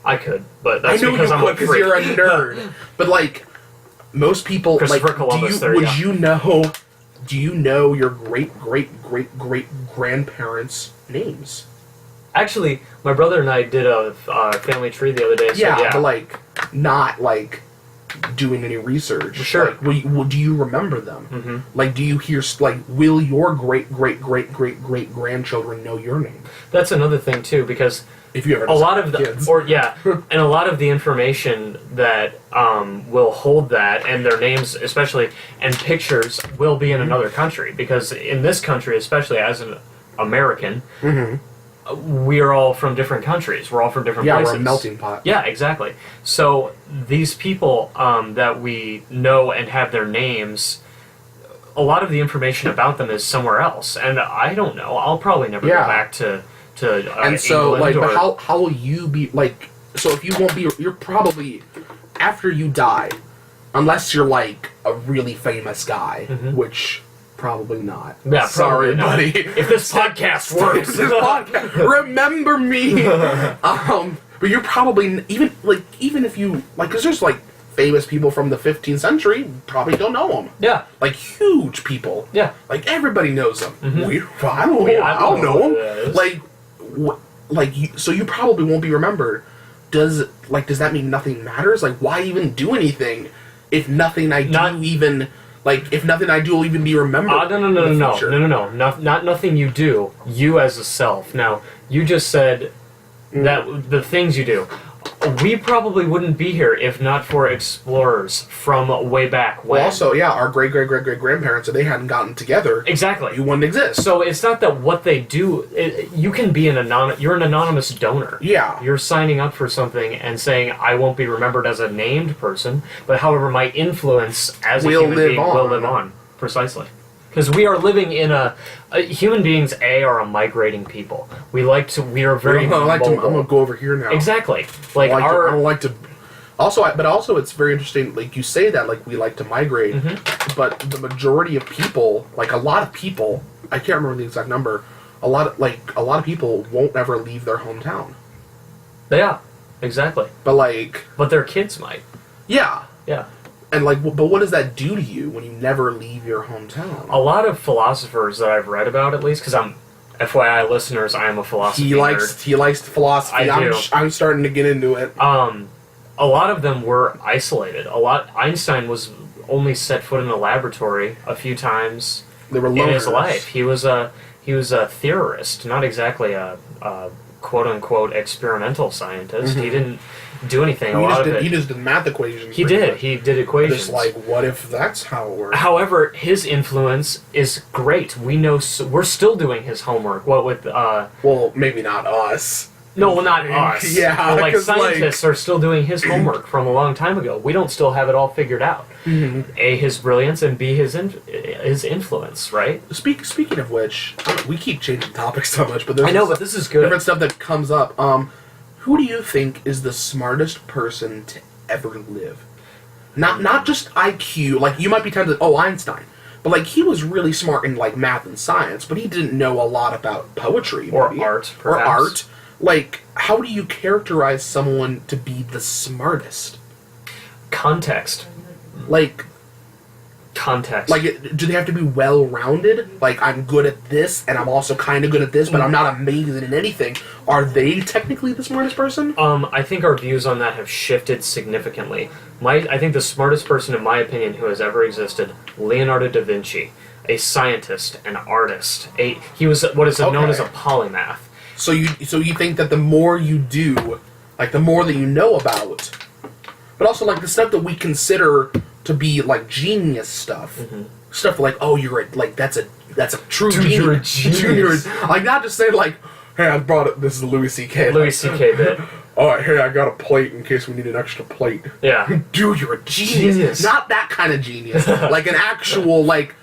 I could, but that's I know because you I'm could because you're a nerd. But like most people, like, Columbus, do you know your great grandparents' names? Actually, my brother and I did a family tree the other day. So but like not like doing any research. Sure. Like, do you remember them? Like, do you hear like, will your great grandchildren know your name? That's another thing too, because if you ever a lot of kids. And a lot of the information that will hold that, and their names especially, and pictures will be in another country, because in this country, especially as an American, we are all from different countries. We're all from different places. We're a melting pot. Yeah, exactly. So these people that we know and have their names, a lot of the information about them is somewhere else, and I don't know. I'll probably never go back to and so England, like, but how will you be like? So if you won't be, you're probably after you die, unless you're like a really famous guy, which. Probably not. Yeah, sorry, not. buddy. If this podcast works, remember me. But you're probably even if you like, because there's like famous people from the 15th century, you probably don't know them. Yeah, like huge people. Yeah, like everybody knows them. I don't know them. So you probably won't be remembered. Does that mean nothing matters? Like, why even do anything if nothing I do even. Like, if nothing I do will even be remembered. No. Not nothing you do. You as a self. Now, you just said that the things you do. We probably wouldn't be here if not for explorers from way back when. Well, also, our great-great-great-great-grandparents, if they hadn't gotten together... Exactly. You wouldn't exist. So it's not that what they do... you can be you're an anonymous donor. Yeah. You're signing up for something and saying, I won't be remembered as a named person, but however my influence as a human being will live on. Precisely. Because we are living in human beings, are a migrating people. We are very mobile. I'm going to go over here now. Exactly. I don't like to... Also, it's very interesting, like, you say that, like, we like to migrate, but the majority of people, like, a lot of people, I can't remember the exact number, a lot of people won't ever leave their hometown. Yeah, exactly. But their kids might. Yeah. Yeah. And but what does that do to you when you never leave your hometown? A lot of philosophers that I've read about, at least, because FYI listeners, I am a philosophy nerd. He likes philosophy. I do. I'm starting to get into it. A lot of them were isolated. Einstein was only set foot in a laboratory a few times in his life. He was a theorist, not exactly a quote unquote experimental scientist. He didn't do anything. He just did math equations. He did equations. Just like, what if that's how it works? However, his influence is great. We know we're still doing his homework. What with well, maybe not us. No, well, not us. Yeah, But, like 'cause, scientists are still doing his homework from a long time ago. We don't still have it all figured out. A, his brilliance, and B, his influence. Right? Speaking of which, we keep changing topics so much, but there's I know, but this is good. different stuff that comes up. Who do you think is the smartest person to ever live? Not just IQ. Like, you might be tempted, Einstein. But, like, he was really smart in, like, math and science, but he didn't know a lot about poetry. Or maybe. art, Or perhaps. art. Like, how do you characterize someone to be the smartest? Context. Like, Context. do they have to be well-rounded? Like, I'm good at this, and I'm also kind of good at this, but I'm not amazing in anything. Are they technically the smartest person? I think our views on that have shifted significantly. I think the smartest person, in my opinion, who has ever existed, Leonardo da Vinci, a scientist, an artist. He was what is known as a polymath. So you think that the more you do, like, the more that you know about, but also, like, the stuff that we consider to be, like, genius stuff, stuff like, that's a true You're a genius. genius. Like, not just saying, like, hey, I brought it, this is Louis C.K. Louis C.K. bit. Alright, hey, I got a plate in case we need an extra plate. Yeah. Dude, you're a genius. Not that kind of genius. Like, an actual, like,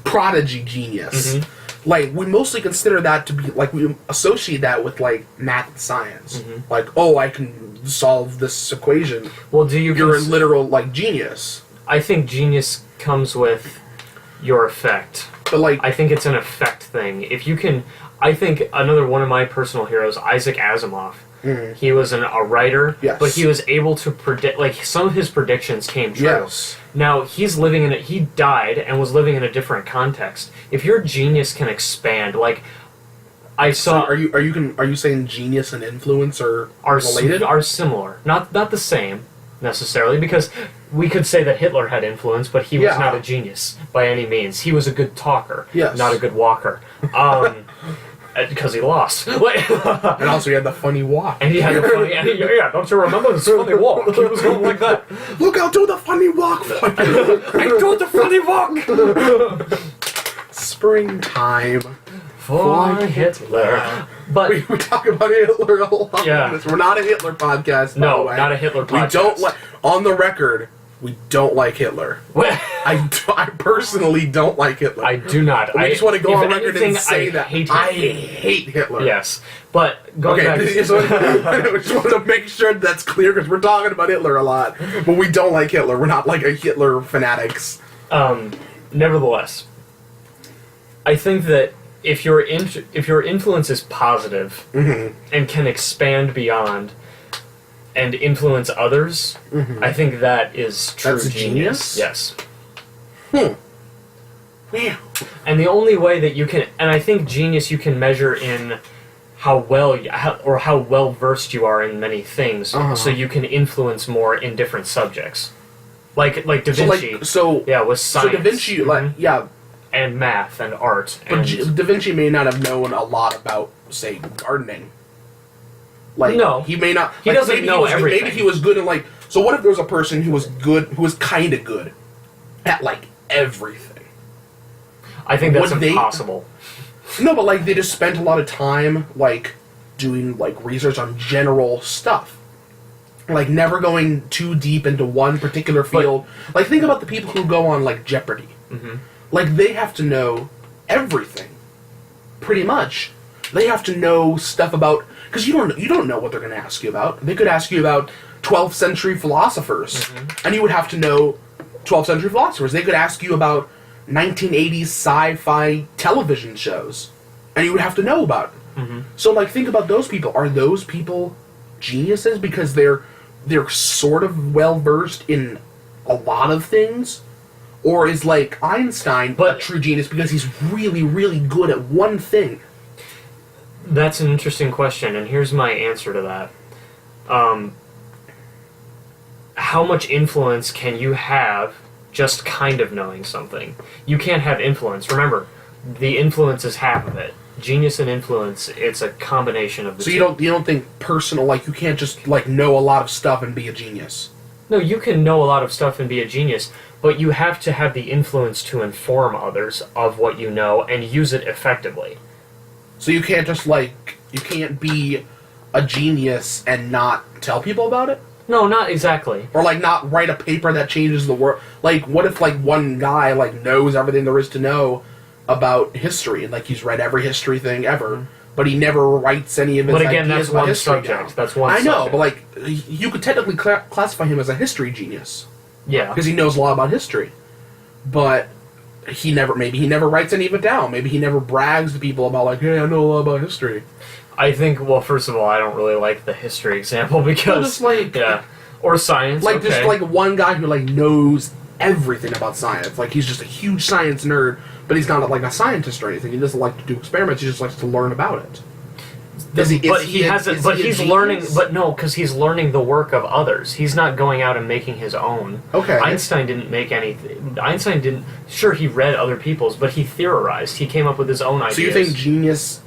prodigy genius. Like, we mostly consider that to be, like, we associate that with, like, math and science. Like, I can solve this equation. Well, You're a literal, like, genius. I think genius comes with your effect. But, like... I think it's an effect thing. If you can... I think another one of my personal heroes, Isaac Asimov. He was a writer, but he was able to predict... Like, some of his predictions came true. Yes. Now, he's living in he died and was living in a different context. If your genius can expand, like... I saw... So are you saying genius and influence are related? Are similar. Not the same, necessarily, because we could say that Hitler had influence, but he was not a genius by any means. He was a good talker, not a good walker. Because he lost. And also he had the funny walk. And he had the funny... don't you remember his funny walk? He was going like that. Look, I'll do the funny walk for you. I do the funny walk! Springtime. For Hitler. But... We talk about Hitler a lot. Yeah. We're not a Hitler podcast, by the way. Not a Hitler podcast. We don't like... On the record, we don't like Hitler. I personally don't like Hitler. I do not. I just want to go on record and say I hate Hitler. Yes. But going back to... So I just want to make sure that's clear, because we're talking about Hitler a lot. But we don't like Hitler. We're not like a Hitler fanatics. Nevertheless, I think that if your influence is positive and can expand beyond and influence others, I think that is true That's genius. Yes. Wow. And the only way that you can, and I think genius you can measure in how well versed you are in many things, so you can influence more in different subjects. Like Da Vinci. Was science. So Da Vinci, and math and art. But Da Vinci may not have known a lot about, say, gardening. Like, no, he may not. He doesn't know everything. Maybe he was good in, like. So what if there was a person who was kind of good at, like, everything? I think that's impossible. No, but, like, they just spent a lot of time, like, doing, like, research on general stuff. Like, never going too deep into one particular field. Like, think about the people who go on, like, Jeopardy. Like, they have to know everything. Pretty much. They have to know stuff about... Because you don't know what they're going to ask you about. They could ask you about 12th century philosophers. And you would have to know 12th century philosophers. They could ask you about 1980s sci-fi television shows. And you would have to know about it. So, like, think about those people. Are those people geniuses because they're sort of well-versed in a lot of things? Or is, like, Einstein a true genius because he's really, really good at one thing? That's an interesting question, and here's my answer to that. How much influence can you have just kind of knowing something? You can't have influence. Remember, the influence is half of it. Genius and influence, it's a combination of the two. So you don't think personal, like, you can't just, like, know a lot of stuff and be a genius? No, you can know a lot of stuff and be a genius, but you have to have the influence to inform others of what you know and use it effectively. So you can't just, like, you can't be a genius and not tell people about it? No, not exactly. Or, like, not write a paper that changes the world? Like, what if, like, one guy, like, knows everything there is to know about history, and, like, he's read every history thing ever, but he never writes any of his But again, ideas that's about one history subject. down. That's one I know, subject. but, like, you could technically classify him as a history genius. Yeah. Because he knows a lot about history. But maybe he never writes any of it down. Maybe he never brags to people about, like, hey, I know a lot about history. I think, well, first of all, I don't really like the history example because... Well, just, like... Yeah. Or science, Like, okay. just, like, one guy who, like, knows everything about science. Like, he's just a huge science nerd, but he's not, like, a scientist or anything. He doesn't like to do experiments. He just likes to learn about it. Because he's learning the work of others. He's not going out and making his own. Okay. Einstein didn't make anything. Einstein didn't... Sure, he read other people's, but he theorized. He came up with his own ideas. So you think genius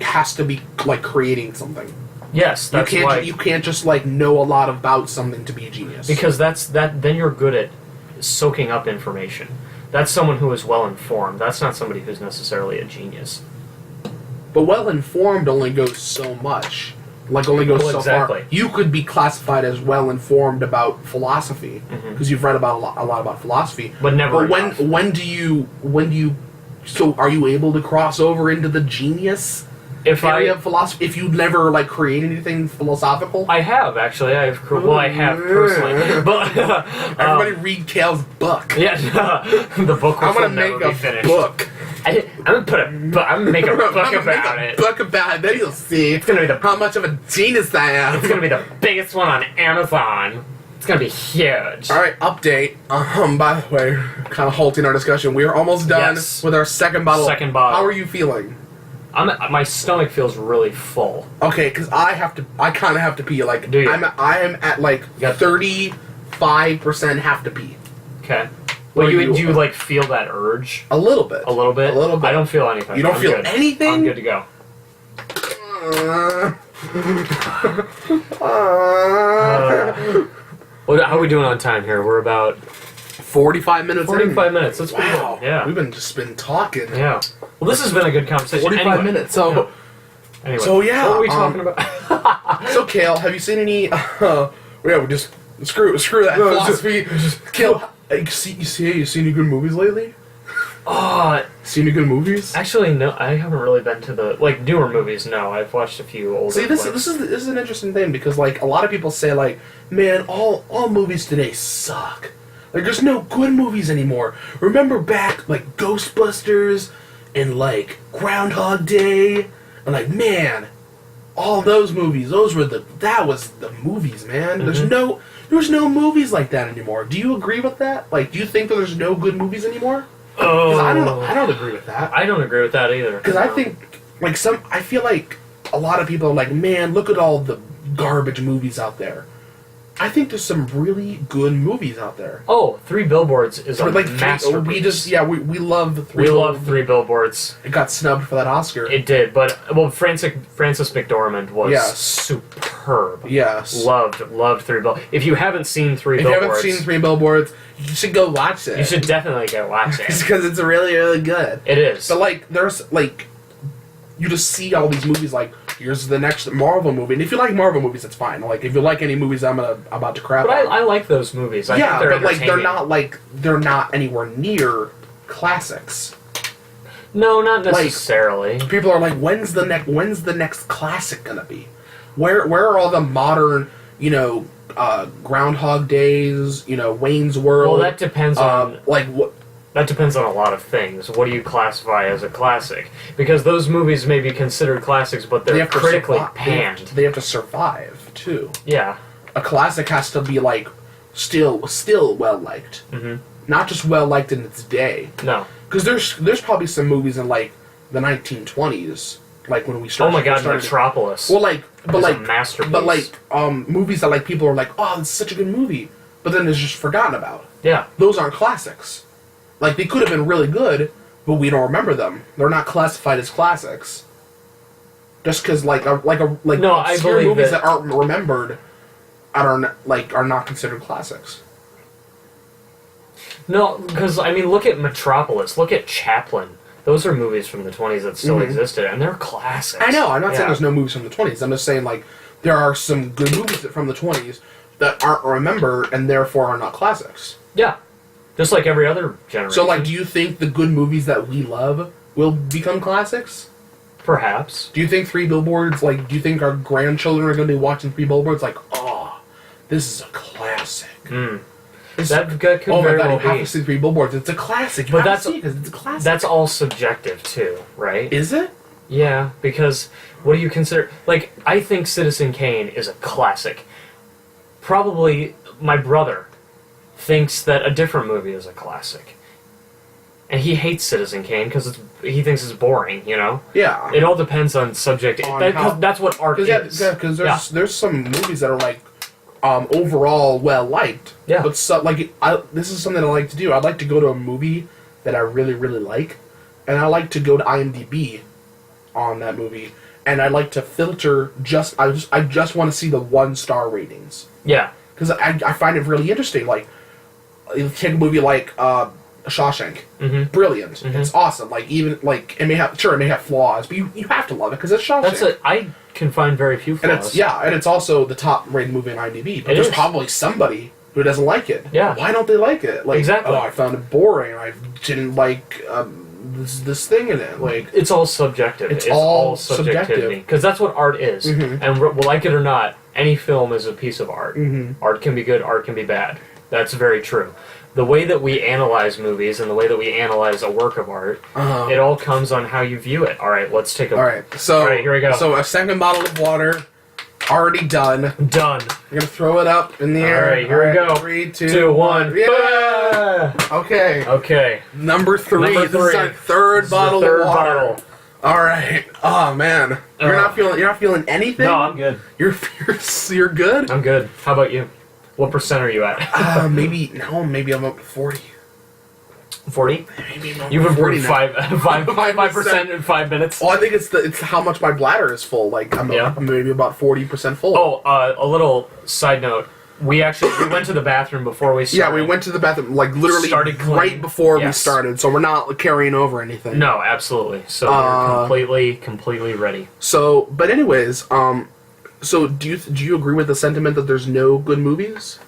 has to be, like, creating something? Yes, that's why... You can't just, like, know a lot about something to be a genius. Because then you're good at soaking up information. That's someone who is well-informed. That's not somebody who's necessarily a genius. But well-informed only goes so much. Like, only goes so exactly. far. You could be classified as well-informed about philosophy, because you've read about a lot about philosophy. But never enough. when do you... So, are you able to cross over into the genius area of philosophy if you never, like, create anything philosophical? I have, actually. I have personally. But, Everybody read Cael's book. Yeah, the book I'm will gonna never make be a finished. book. I'm gonna make a book about it. Book about it. Then you'll see It's gonna be how much of a genius I am. It's gonna be the biggest one on Amazon. It's gonna be huge. All right, update. By the way, kind of halting our discussion. We are almost done with our second bottle. Second bottle. How are you feeling? My stomach feels really full. Okay, because I kind of have to pee. Like, do you? I am at like 35% have to pee. Okay. Well, do you like feel that urge? A little bit. A little bit. A little bit. I don't feel anything. You don't feel good. anything? I'm good to go. How are we doing on time here? We're about 45 minutes. 45 minutes. That's pretty wow. good. Yeah. We've just been talking. Yeah. Well, this has been a good conversation. 45 anyway. minutes. So. Yeah. Anyway. So yeah. What were we talking about? So Cael, have you seen any? Yeah, we just screw that philosophy. Cael, you seen any good movies lately? Seen any good movies? Actually, no. I haven't really been to the newer movies. No, I've watched a few older. See, this is an interesting thing because like a lot of people say like, man, all movies today suck. Like, there's no good movies anymore. Remember back like Ghostbusters and like Groundhog Day, and like man, all those movies. That was the movies, man. Mm-hmm. There's no movies like that anymore. Do you agree with that? Like, do you think that there's no good movies anymore? Oh, I don't agree with that. I don't agree with that either. Because I think, like, I feel like a lot of people are like, man, look at all the garbage movies out there. I think there's some really good movies out there. Oh, Three Billboards is a masterpiece. We love We love Three Billboards. It got snubbed for that Oscar. It did, but Frances McDormand was superb. Yes. Loved Three Billboards. If you haven't seen Three Billboards, you should go watch it. You should definitely go watch it. Because it's really, really good. It is. But like, there's like, you just see all these movies like, here's the next Marvel movie. And if you like Marvel movies, it's fine. Like, if you like any movies I'm about to crap But on. I like those movies. I think but like, entertaining. they're not anywhere near classics. No, not necessarily. Like, people are like, when's the next classic gonna be? Where are all the modern, Groundhog Days, Wayne's World? Well, that depends on what. That depends on a lot of things. What do you classify as a classic? Because those movies may be considered classics, but they're critically panned. They have to survive too. Yeah. A classic has to be like still well liked. Mm-hmm. Not just well liked in its day. No. Because there's probably some movies in like the 1920s, like when we started. Oh my God, Metropolis. Well, a masterpiece. But movies that like people are like, oh, it's such a good movie, but then it's just forgotten about. Yeah. Those aren't classics. Like, they could have been really good, but we don't remember them. They're not classified as classics. Just because, obscure movies that aren't remembered are not considered classics. No, because, look at Metropolis. Look at Chaplin. those are movies from the 20s that still existed, and they're classics. I know. I'm not saying Yeah. there's no movies from the 20s. I'm just saying, like, there are some good movies from the 20s that aren't remembered and therefore are not classics. Yeah. Just like every other generation. So, like, do you think the good movies that we love will become classics? Perhaps. Do you think Three Billboards, like, do you think our grandchildren are going to be watching Three Billboards like, oh, this is a classic? That could Oh my very god, well you have be. to see Three Billboards. It's a classic. You But have to see it because it's a classic. That's all subjective, too, right? Is it? Yeah, because what do you consider... Like, I think Citizen Kane is a classic. Probably my brother thinks that a different movie is a classic. And he hates Citizen Kane because he thinks it's boring, you know? Yeah. It all depends on subject. That's what art is. Yeah, because there's some movies that are like overall well liked. Yeah. But this is something I like to do. I'd like to go to a movie that I really really like, and I like to go to IMDb on that movie, and I like to filter I just want to see the 1-star ratings Yeah. because I find it really interesting. Like, you take a movie like Shawshank, brilliant. It's awesome. Like, even like it may have flaws, but you have to love it because it's Shawshank. I can find very few flaws. And it's also the top rated movie on IMDb. But there's probably somebody who doesn't like it. Yeah. Why don't they like it? Like, Exactly. oh, I found it boring. I didn't like this thing in it. Like, It's all subjective. It's all subjectivity. subjective. Because that's what art is. And we'll like it or not, any film is a piece of art. Art can be good, art can be bad. That's very true. The way that we analyze movies and the way that we analyze a work of art, it all comes on how you view it. All right, let's take a... all right. So, all right, here we go. So a second bottle of water, already done. Done. You're gonna throw it up in the air. All right, here we go. 3, 2, 1. Yeah. Okay. Okay. Number 3. Number This is our three. third bottle Third of water. bottle. All right. Oh man, you're not feeling anything. No, I'm good. You're good. I'm good. How about you? What percent are you at? Maybe I'm up to 40. 40? Maybe I'm up You've to 40 improved now. 5% in 5 minutes. Well, I think it's how much my bladder is full. Like I'm maybe about 40% full. Oh, a little side note. We went to the bathroom before we started. Yeah, we went to the bathroom like literally Started clean. right before we Yes. started, so we're not carrying over anything. No, absolutely. So we're completely ready. So, but anyways, so do you agree with the sentiment that there's no good movies?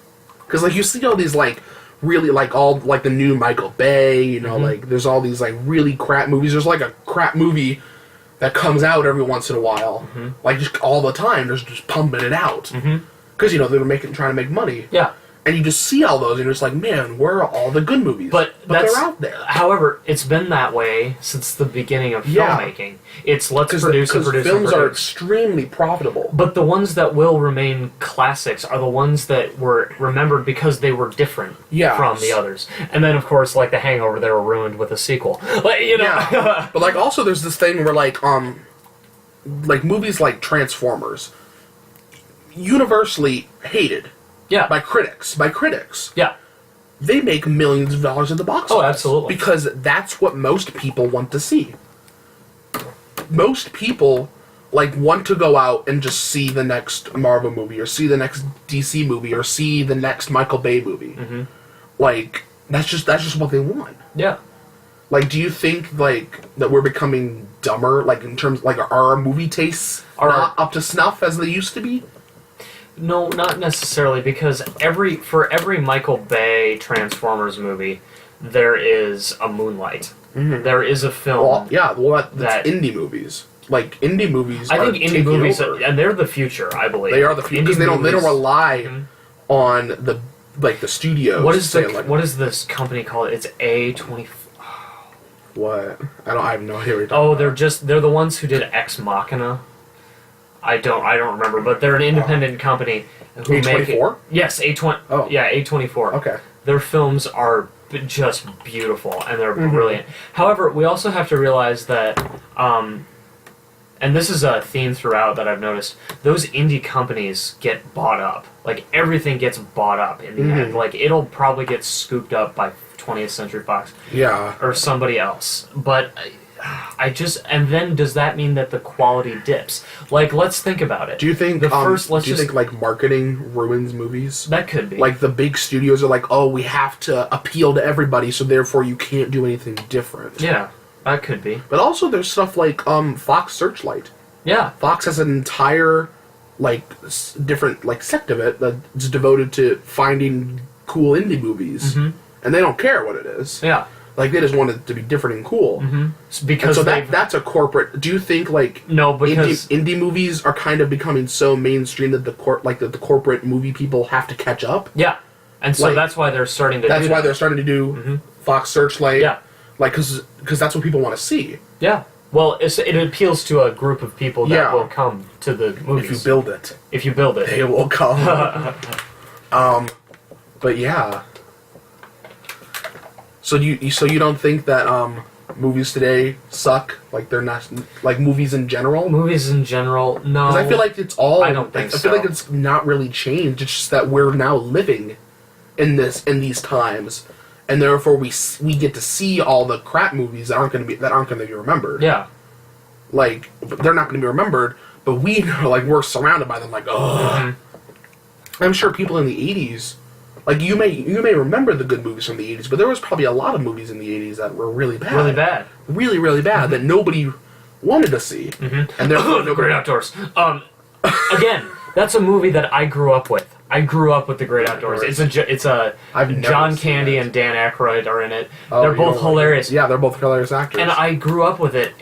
Because like you see all these like really like all like the new Michael Bay, you know, like there's all these like really crap movies. There's like a crap movie that comes out every once in a while, like just all the time. There's just pumping it out because you know they're trying to make money. Yeah. And you just see all those, and you're just like, man, where are all the good movies? But they're out there. However, it's been that way since the beginning of filmmaking. It's let's produce and produce films and are produce. extremely profitable. But the ones that will remain classics are the ones that were remembered because they were different from the others. And then, of course, like The Hangover, they were ruined with a sequel. Like, you know. Yeah. But like, also, there's this thing where like movies like Transformers, universally hated. Yeah. By critics. Yeah. They make millions of dollars at the box office. Oh, absolutely. Because that's what most people want to see. Most people like want to go out and just see the next Marvel movie or see the next DC movie or see the next Michael Bay movie. Like that's just what they want. Yeah. Like, do you think like that we're becoming dumber? Like in terms like are our movie tastes not up to snuff as they used to be? No, not necessarily, because for every Michael Bay Transformers movie, there is a Moonlight. There is a film. That's indie movies. Like indie movies. I think indie movies, and they're the future. I believe they are the future because they don't rely on the studios. What is this company called? It's A24. What? I have no idea what you're talking about. They're the ones who did Ex Machina. I don't remember, but they're an independent company who make A24? Yes, A20. Oh. Yeah, A24. Okay. Their films are just beautiful and they're brilliant. However, we also have to realize that, and this is a theme throughout that I've noticed, those indie companies get bought up. Like everything gets bought up in the end. Like it'll probably get scooped up by 20th Century Fox. Yeah. Or somebody else, but. And then does that mean that the quality dips? Like, let's think about it. Do you think like marketing ruins movies? That could be. Like the big studios are like, oh, we have to appeal to everybody, so therefore you can't do anything different. Yeah. That could be. But also, there's stuff like Fox Searchlight. Yeah. Fox has an entire different sect of it that's devoted to finding cool indie movies, and they don't care what it is. Yeah. Like they just want it to be different and cool. Because and so that's a corporate. Do you think no, because indie movies are kind of becoming so mainstream that the corporate movie people have to catch up? Yeah, and so that's why they're starting to. That's why they're starting to do Fox Searchlight. Yeah, because that's what people want to see. Yeah. Well, it appeals to a group of people that will come to the movies. If you build it. If you build it. They will come. But yeah. So you don't think that movies today suck? Like they're not like movies in general? Movies in general, no. Because I feel like it's all. I don't think so. I feel like it's not really changed. It's just that we're now living in these times, and therefore we get to see all the crap movies that aren't going to be remembered. Yeah. Like they're not going to be remembered, but we know, we're surrounded by them. Like, oh, I'm sure people in the '80s. Like, you may remember the good movies from the 80s, but there was probably a lot of movies in the 80s that were really bad. Really bad. Really, really bad that nobody wanted to see. And therefore, The Great Outdoors. Again, that's a movie that I grew up with. I grew up with The Great Outdoors. It's a John Candy and Dan Aykroyd are in it. They're both hilarious. Yeah, they're both hilarious actors. And I grew up with it.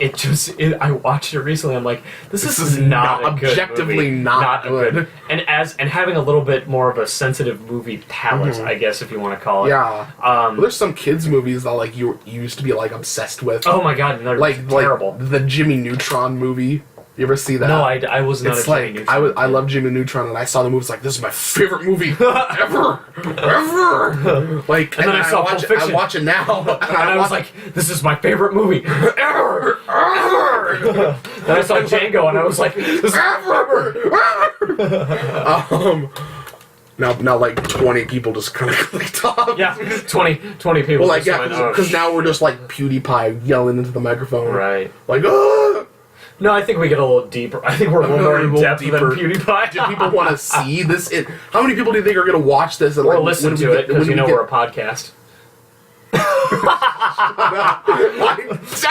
I watched it recently. I'm like, this is not a good objectively movie. not good. And having a little bit more of a sensitive movie palette, I guess, if you want to call it. Yeah. Well, there's some kids movies that you used to be obsessed with. Oh my god, they're terrible. The Jimmy Neutron movie. You ever see that? No, I was not a Jimmy Neutron. I love Jimmy Neutron, and I saw the movie. This is my favorite movie ever. And then I saw Pulp Fiction. I watch it now, and I was like, this is my favorite movie ever. Then I saw Django, and I was like, this is ever. Now 20 people just kind of clicked off. Yeah, 20 people. Well, because now we're just PewDiePie yelling into the microphone. Right. Ah! No, I think we get a little deeper. I think we're a little more in depth than PewDiePie. Do people want to see this? How many people do you think are going to watch this? And, or listen to it, because we're a podcast. I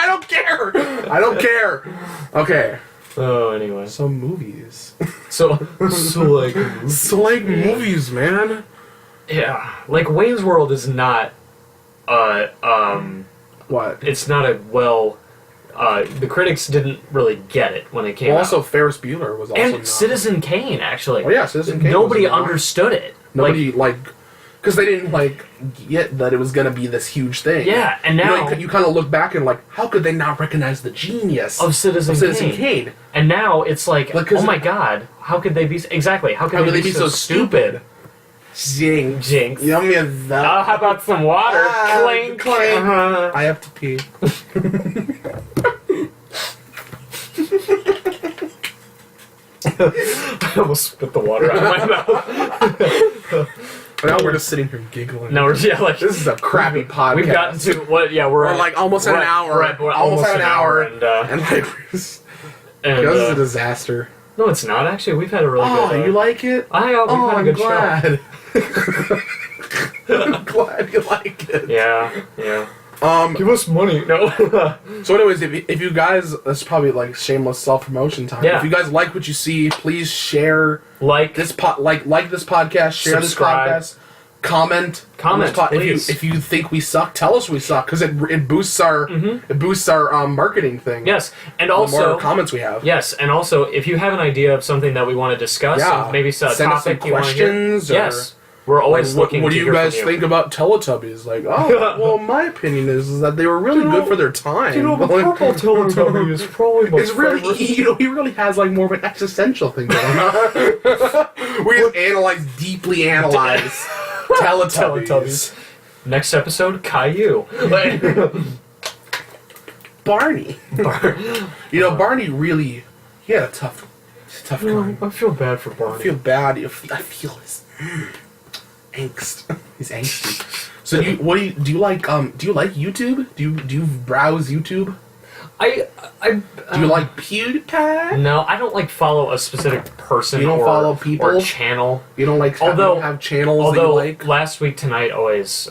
don't care! I don't care! Okay. Oh, anyway. Some movies. So movies, man. Yeah. Wayne's World is not, What? It's not a the critics didn't really get it when it came out. Also, Ferris Bueller was also and Citizen Kane, actually. Oh yeah, Citizen Kane. Nobody understood it. Nobody because they didn't get that it was gonna be this huge thing. Yeah, and now you kind of look back and how could they not recognize the genius of Citizen Kane? And now it's oh my god, how could they be How could they be so stupid? Jinx. Yummy as that. How about some water? Clink. Clink. I have to pee. I almost spit the water out of my mouth. Now we're just sitting here giggling. No, this is a crappy podcast. We've gotten to what? Yeah, we're almost at an hour. We're almost at an hour, and this is a disaster. No, it's not actually. We've had a really good. Oh, you like it? We've had a good show. I'm glad you like it. Yeah. Give us money. No. So anyways, if you guys, that's probably shameless self-promotion time. Yeah. If you guys like what you see, please share this this podcast, share subscribe. this podcast, comment, please. If you think we suck, tell us we suck, because it boosts our marketing thing. Yes, and also the more comments we have. Yes, and also if you have an idea of something that we want to discuss, maybe send topic us some you questions. Yes. We're always looking. What do you guys think about Teletubbies? Well, my opinion is that they were really good for their time. The purple Teletubby is probably my favorite. He really has more of an existential thing going on. We just deeply analyze Teletubbies. Next episode, Caillou. Barney. Barney really, he had a tough time. I feel bad for Barney. I feel bad. I feel his angst. He's angsty. So do you like YouTube? Do you browse YouTube? I Do you like PewDiePie? No, I don't like follow a specific person. You don't follow people? Or channel. You don't like Although- you don't have channels that you like? Last Week Tonight always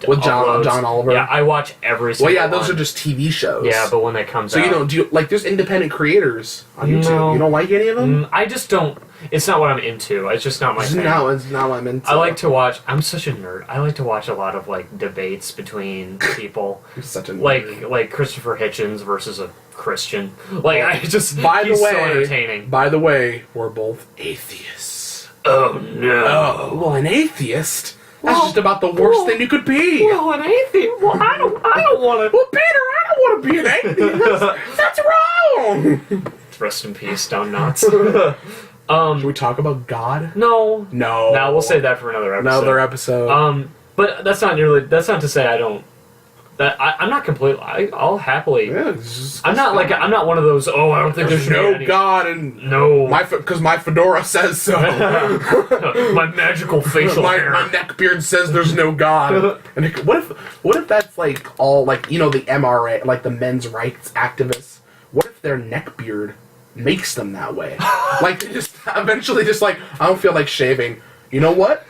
With John uploads. Oliver? Yeah, I watch every single Well, yeah, those one. are just TV shows. Yeah, but when they come So out... you don't do you, like there's independent creators on YouTube. No. You don't like any of them? I just don't... It's not what I'm into. It's just not my thing. No, it's not what I'm into. I like to watch... I'm such a nerd. I like to watch a lot of, like, debates between people. You're such a nerd. Like Christopher Hitchens versus a Christian. Like, I just... By the he's way, so entertaining. By the way, we're both atheists. Oh, no. Oh, well, an atheist? That's Well, just about the worst thing you could be. Well, an atheist... Well, I don't want to... Well, Peter, I don't want to be an atheist. That's wrong. Rest in peace, Don Knotts. Should we talk about God? No. No. Now we'll save that for another episode. Another episode. But that's not to say I don't. That I'm not completely. I'll happily. Yeah, it's just- I'm not one of those. Oh, I don't think There's there's no any- God and No. because my fedora says so. My magical facial hair. my neck beard says there's no God. And what if that's like all like the MRA, like the men's rights activists? What if their neck beard makes them that way? Like they just eventually just like I don't feel like shaving. You know what?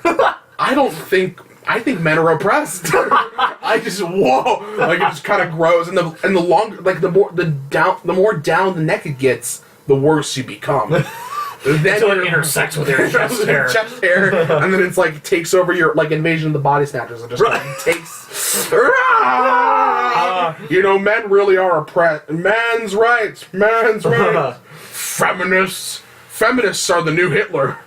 I think men are oppressed. I just like it just kind of grows, and the longer like the more down the neck it gets, the worse you become. Then Until it intersects with your chest hair. Chest hair, and then it's like takes over your like Invasion of the Body Snatchers and just like, takes. Men really are oppressed. Men's rights. Feminists are the new Hitler.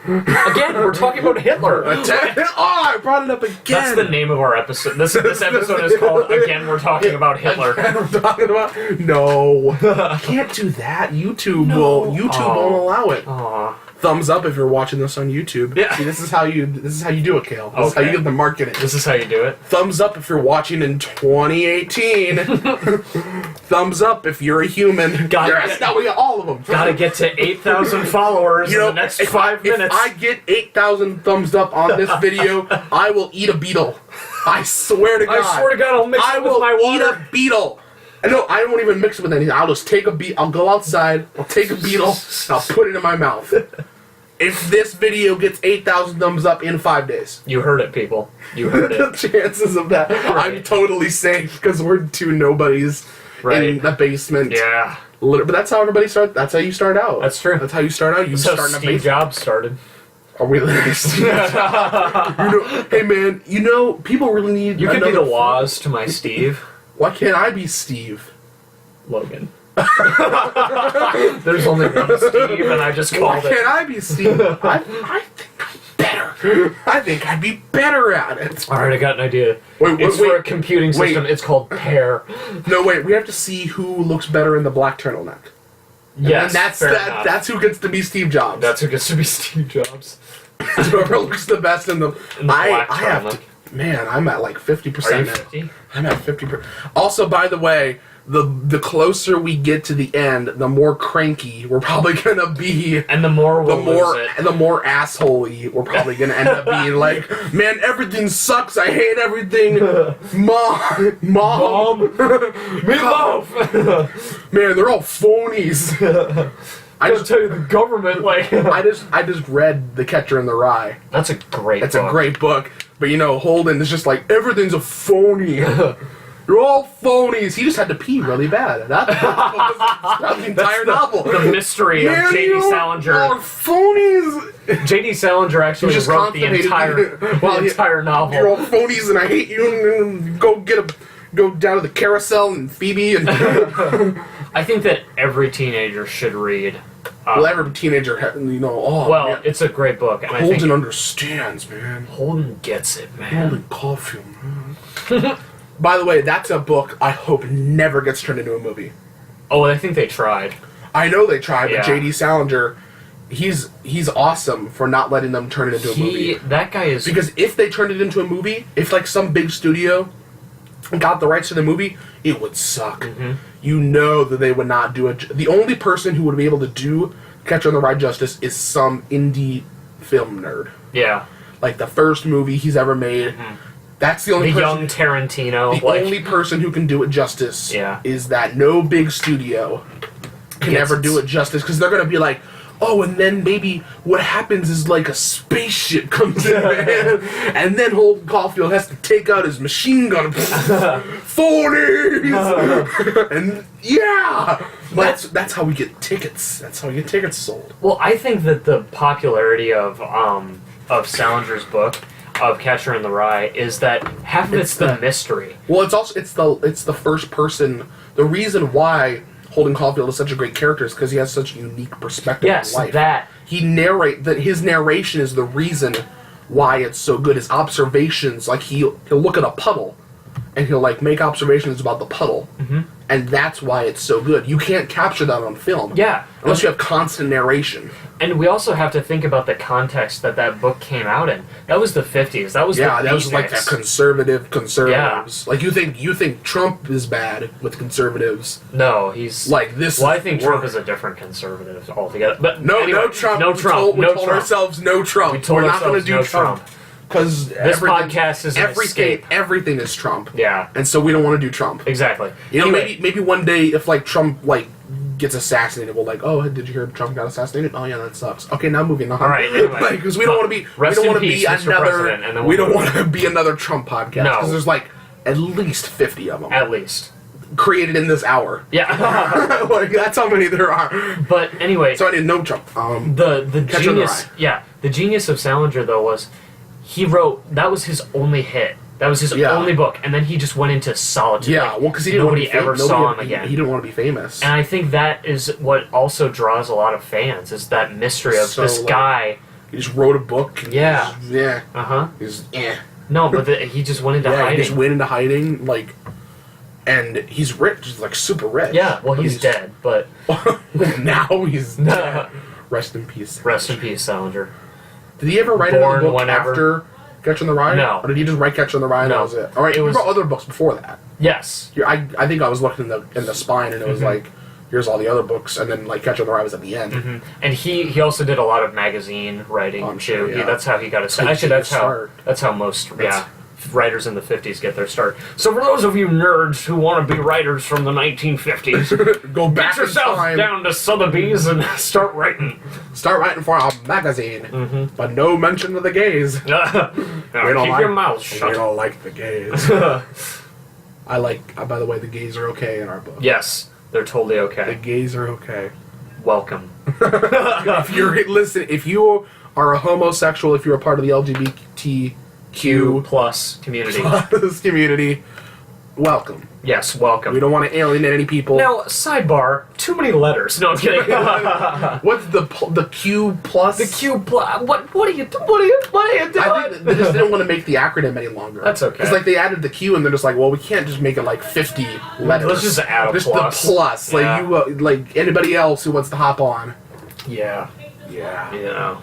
Again, we're talking about Hitler. I brought it up again. That's the name of our episode. This episode is called "Again We're Talking About Hitler." Again, we're talking about no. Can't do that. YouTube won't allow it. Aw. Thumbs up if you're watching this on YouTube. Yeah. See, this is how you do it, Cael. This is how you get the marketing. This is how you do it. Thumbs up if you're watching in 2018. Thumbs up if you're a human. Yes, now we got all of them. Gotta get to 8,000 followers in the next 5 minutes. If I get 8,000 thumbs up on this video, I will eat a beetle. I swear to God. I swear to God, I'll mix it with my eat water. a beetle. No, I won't even mix it with anything. I'll just take a I'll go outside, I'll take a beetle, and I'll put it in my mouth. If this video gets 8,000 thumbs up in 5 days. You heard it, people. You heard The it. chances of that, Right. I'm totally safe because we're two nobodies in Right. the basement. Yeah. But that's how everybody starts. That's how you start out. That's true. That's how you start out. You So start in a Steve basement. Jobs started. Are we hey man, people really need. You could be the another- Woz to my Steve. Why can't I be Steve? Logan. There's only one Steve, and I just Why called can't it. I be Steve? I think I'm better. I think I'd be better at it. Alright, I got an idea. Wait, It's for a computing system. It's called Pear. No, wait. We have to see who looks better in the black turtleneck. Yes, and fair enough. that's who gets to be Steve Jobs. That's who gets to be Steve Jobs. Whoever looks the best in the. black I have turtleneck. to. Man, I'm at like 50% Are you now. 50? I'm at 50%. Also, by the way, the closer we get to the end, the more cranky we're probably gonna be. And the more we'll lose it. The more assholey we're probably gonna end up being. Like, man, everything sucks. I hate everything. Mom. Meatloaf! Man, they're all phonies. I just tell you, the government, like... I just read The Catcher in the Rye. That's a great It's book. a great book, but Holden is just like everything's a phony. You're all phonies. He just had to pee really bad. That's the entire novel. The mystery of Man, J.D. you're all Salinger. phonies. J.D. Salinger actually Just wrote the constipated. entire novel. You're all phonies, and I hate you. And go down to the carousel and Phoebe and. I think that every teenager should read. Well, every teenager, Well, man. it's a great book, and I Holden think understands, man. Holden gets it, man. Holden Caulfield, man. By the way, that's a book I hope never gets turned into a movie. Oh, I think they tried. I know they tried, Yeah. but J.D. Salinger, he's awesome for not letting them turn it into a movie. That guy is... Because if they turned it into a movie, if like some big studio got the rights to the movie, it would suck. Mm-hmm. You know that they would not do it. The only person who would be able to do Catcher in the Rye justice is some indie film nerd. Yeah. Like the first movie he's ever made. Mm-hmm. That's the only The person, young Tarantino. the only person who can do it justice. Yeah. Is that no big studio can Gets ever it. do it justice, because they're gonna be like, oh, and then maybe what happens is like a spaceship comes in, man, and then Holden Caulfield has to take out his machine gun. 40s! And yeah! That's how we get tickets. That's how we get tickets sold. Well, I think that the popularity of Salinger's book of Catcher in the Rye is that half of it's the mystery. Well, it's the first person. The reason why Holden Caulfield is such a great character is because he has such a unique perspective Yes, on life. that. His narration is the reason why it's so good. His observations, like he'll look at a puddle, and he'll like make observations about the puddle, and that's why it's so good. You can't capture that on film, Yeah. unless you have constant narration. And we also have to think about the context that book came out in. That was the 50s. That was Yeah, the that was like that conservatives. Yeah. Like you think Trump is bad with conservatives. No, he's Like this. Well, I think Trump we're- is a different conservative altogether. But No, anyway, no Trump. No Trump. We no told Trump. ourselves no Trump. We told We're not going to ourselves do no Trump. Because This podcast is an escape. everything is Trump. Yeah, And so we don't want to do Trump. exactly. You know, Anyway, maybe one day if like Trump like gets assassinated, we'll like, oh, did you hear Trump got assassinated? Oh yeah, that sucks. Okay, now moving on. All right, anyway. Because we don't want to be Rest in peace, Mr. another President, and then we we'll don't move want to be another Trump podcast. No. Because there's like at least 50 of them at least. created in this hour. Yeah. Like that's how many there are. But anyway, So I didn't know Trump. the Catcher in the genius, Rye. yeah, the genius of Salinger though was he wrote that was his only hit. That was his Yeah. only book, and then he just went into solitude. Yeah, Like, well, because he didn't want to nobody be ever saw him again. He didn't want to be famous. And I think that is what also draws a lot of fans is that mystery of So, this like, guy. He just wrote a book. And Yeah. Yeah. Uh huh. He's No, but he just went into Yeah, he hiding. just went into hiding, like, and he's rich, he's like super rich. Yeah, well, But he's dead, but now he's dead. Rest in peace. rest in peace, Salinger. Did he ever write Born another book whenever. after Catcher in the Rye? No. Or did he just write Catcher in the Rye and No. that was it? All right, It he was- wrote other books before that. Yes. Here, I think I was looking in the spine and it was Mhm. like, here's all the other books, and then like Catcher in the Rye was at the end. Hmm. And he also did a lot of magazine writing I'm too. sure, yeah. That's how he got his start. Like, Actually, get your that's how most That's- writers in the 50s get their start. So for those of you nerds who want to be writers from the 1950s, Go back get in yourself time. down to Sotheby's and start writing. Start writing for a magazine, Mm-hmm. but no mention of the gays. Now, keep your mouth We shut. don't like the gays. I like. By the way, the gays are okay in our book. Yes, they're totally The okay. gays are okay. Welcome. If you are a homosexual, if you're a part of the LGBTQ Q plus community. plus community, welcome. Yes, welcome. We don't want to alienate any people. Now, sidebar, too many letters. No, I'm kidding. What's the Q plus? The Q plus. What are you doing? I think they just didn't want to make the acronym any longer. That's okay. It's like they added the Q and they're just like, well, we can't just make it like 50 letters. Let's just add a Just plus. the plus. Yeah. Like like anybody else who wants to hop on. Yeah. Yeah. You know.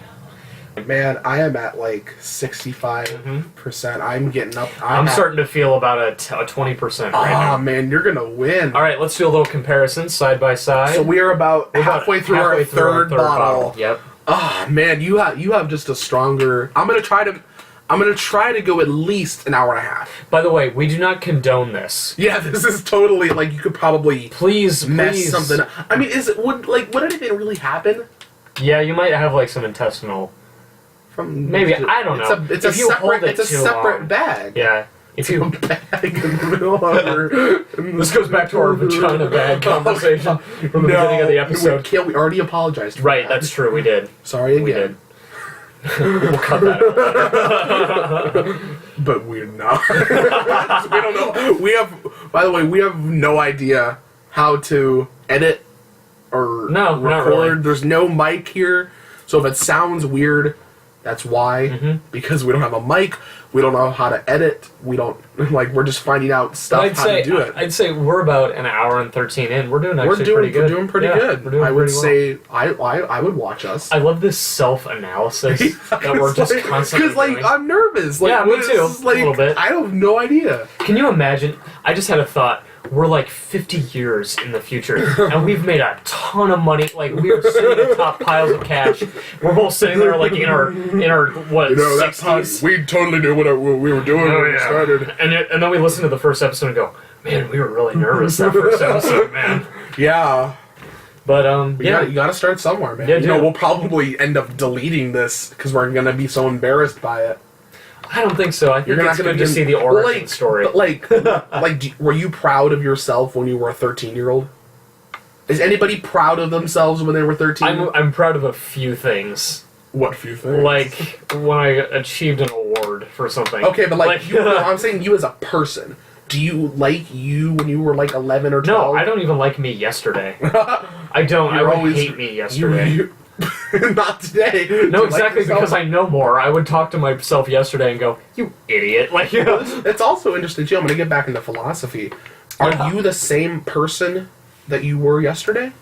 Man, I am at like 65%. I'm getting up. I'm starting to feel about a 20% right Ah, now. man, you're gonna win. All right, let's do a little comparison side by side. So we are about We're about halfway through our third bottle. Yep. Ah, man, you have just a stronger. I'm gonna try to go at least an hour and a half. By the way, we do not condone this. Yeah, this is totally like you could probably Please mess something up. I mean, would anything really happen? Yeah, you might have like some intestinal. From Maybe, I don't know. It's If a you separate. hold it It's a too separate long. bag. Yeah. If A you. bag in the middle of our. This goes back to our vagina bag conversation from the beginning of the episode. We already apologized. For Right, that. that's true. We did. Sorry We again. did. We'll cut that out. But we're not. We don't know. We have. By the way, we have no idea how to edit or No, not record. really. There's no mic here, so if it sounds weird, that's why. Mhm. Because we don't have a mic. We don't know how to edit. We don't like. We're just finding out stuff how to do it. I'd say we're about an hour and 13 in. We're doing actually pretty good. We're doing pretty Yeah, good. We're doing I would pretty well. say I would watch us. I love this self-analysis that we're just constantly because like doing. I'm nervous. Like, Yeah, me what is too, this, like, a little bit. I have no idea. Can you imagine? I just had a thought. we're like 50 years in the future, and we've made a ton of money. Like, we're sitting atop piles of cash. We're both sitting there, like, in our what, 60s. We totally knew what we were doing when we started. And then we listen to the first episode and go, man, we were really nervous that first episode, man. Yeah. But, You gotta start somewhere, man. Yeah, you know, we'll probably end up deleting this because we're gonna be so embarrassed by it. I don't think so. I think it's good to see the origin story. Were you proud of yourself when you were a 13-year-old? Is anybody proud of themselves when they were 13? I'm proud of a few things. What few things? Like, when I achieved an award for something. Okay, but I'm saying you as a person. Do you like you when you were like 11 or 12? No, I don't even like me yesterday. I don't. I would hate me yesterday. Not today. No, exactly, because I know more. I would talk to myself yesterday and go, you idiot. Like, you know. It's also interesting, too. I'm going to get back into philosophy. Are you the same person that you were yesterday?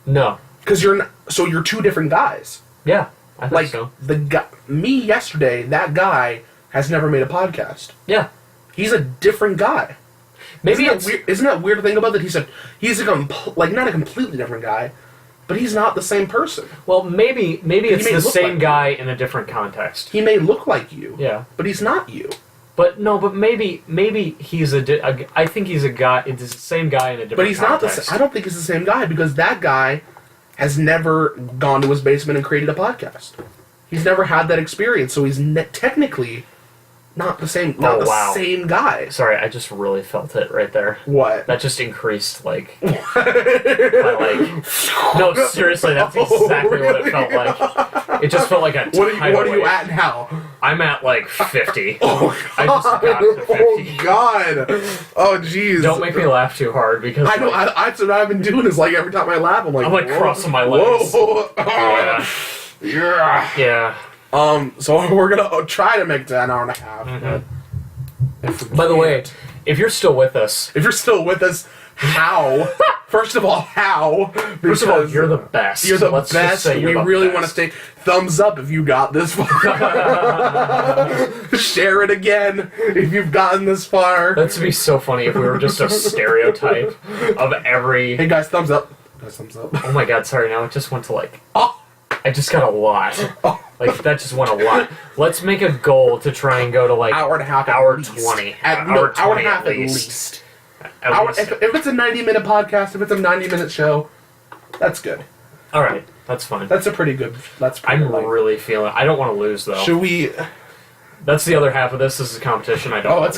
No. Because you're two different guys. Yeah, I think so. Me yesterday, that guy has never made a podcast. Yeah. He's a different guy. Maybe isn't that weird to think about that? He's not a completely different guy, but he's not the same person. Well, maybe it's the same guy in a different context. He may look like you. Yeah. But he's not you. But maybe he's I think he's a guy. It's the same guy in a different. But he's context. not the. I don't think he's the same guy because that guy has never gone to his basement and created a podcast. He's never had that experience, so he's technically not the same. Not the same guy. Sorry, I just really felt it right there. What? That just increased by No, seriously, that's exactly what it felt like. It just felt like a What are you at now? I'm at like 50. Oh, I just got to 50. Oh, God. Oh, jeez. Don't make me laugh too hard because I know. That's what I've been doing. Is like every time I laugh, I'm like crossing my legs. Whoa. Yeah. Yeah. So we're gonna try to make it an hour and a half. Mm-hmm. By the way, if you're still with us, how? First of all, how? First of all, you're the best. You're the Let's best. Just say we really want to stay. Thumbs up if you got this far. Share it again if you've gotten this far. That'd be so funny if we were just a stereotype of every. Hey guys, thumbs up. Guys, thumbs up. Oh my God! Sorry, now it just went to like. Oh. I just got a lot. Oh. Like, that just went a lot. Let's make a goal to try and go to, like, hour and a half, hour at least. 20. Hour and a half at least. If it's a 90-minute podcast, if it's a 90-minute show, that's good. All right, that's fine. That's pretty good. I'm really feeling. I don't want to lose though. Should we? That's the other half of this. This is a competition. I don't. Oh, it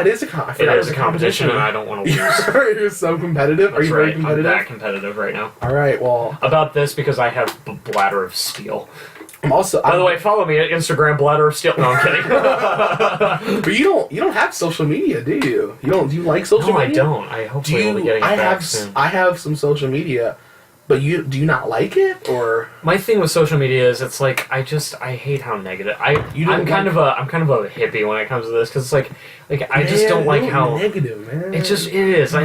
is a competition. It is a competition, and I don't want to lose. You're so competitive. That's Are you very competitive? I'm that competitive right now. All right. Well, about this because I have bladder of steel. By the way, follow me at Instagram, bladder of steel. No, I'm kidding. But you don't have social media, do you? Do you like social media? No, I don't. I hope we'll be getting it back soon. I have some social media. But do you not like it, or? My thing with social media is it's like I hate how negative. I'm kind of a hippie when it comes to this because it's like I just don't like how negative, man. It is. I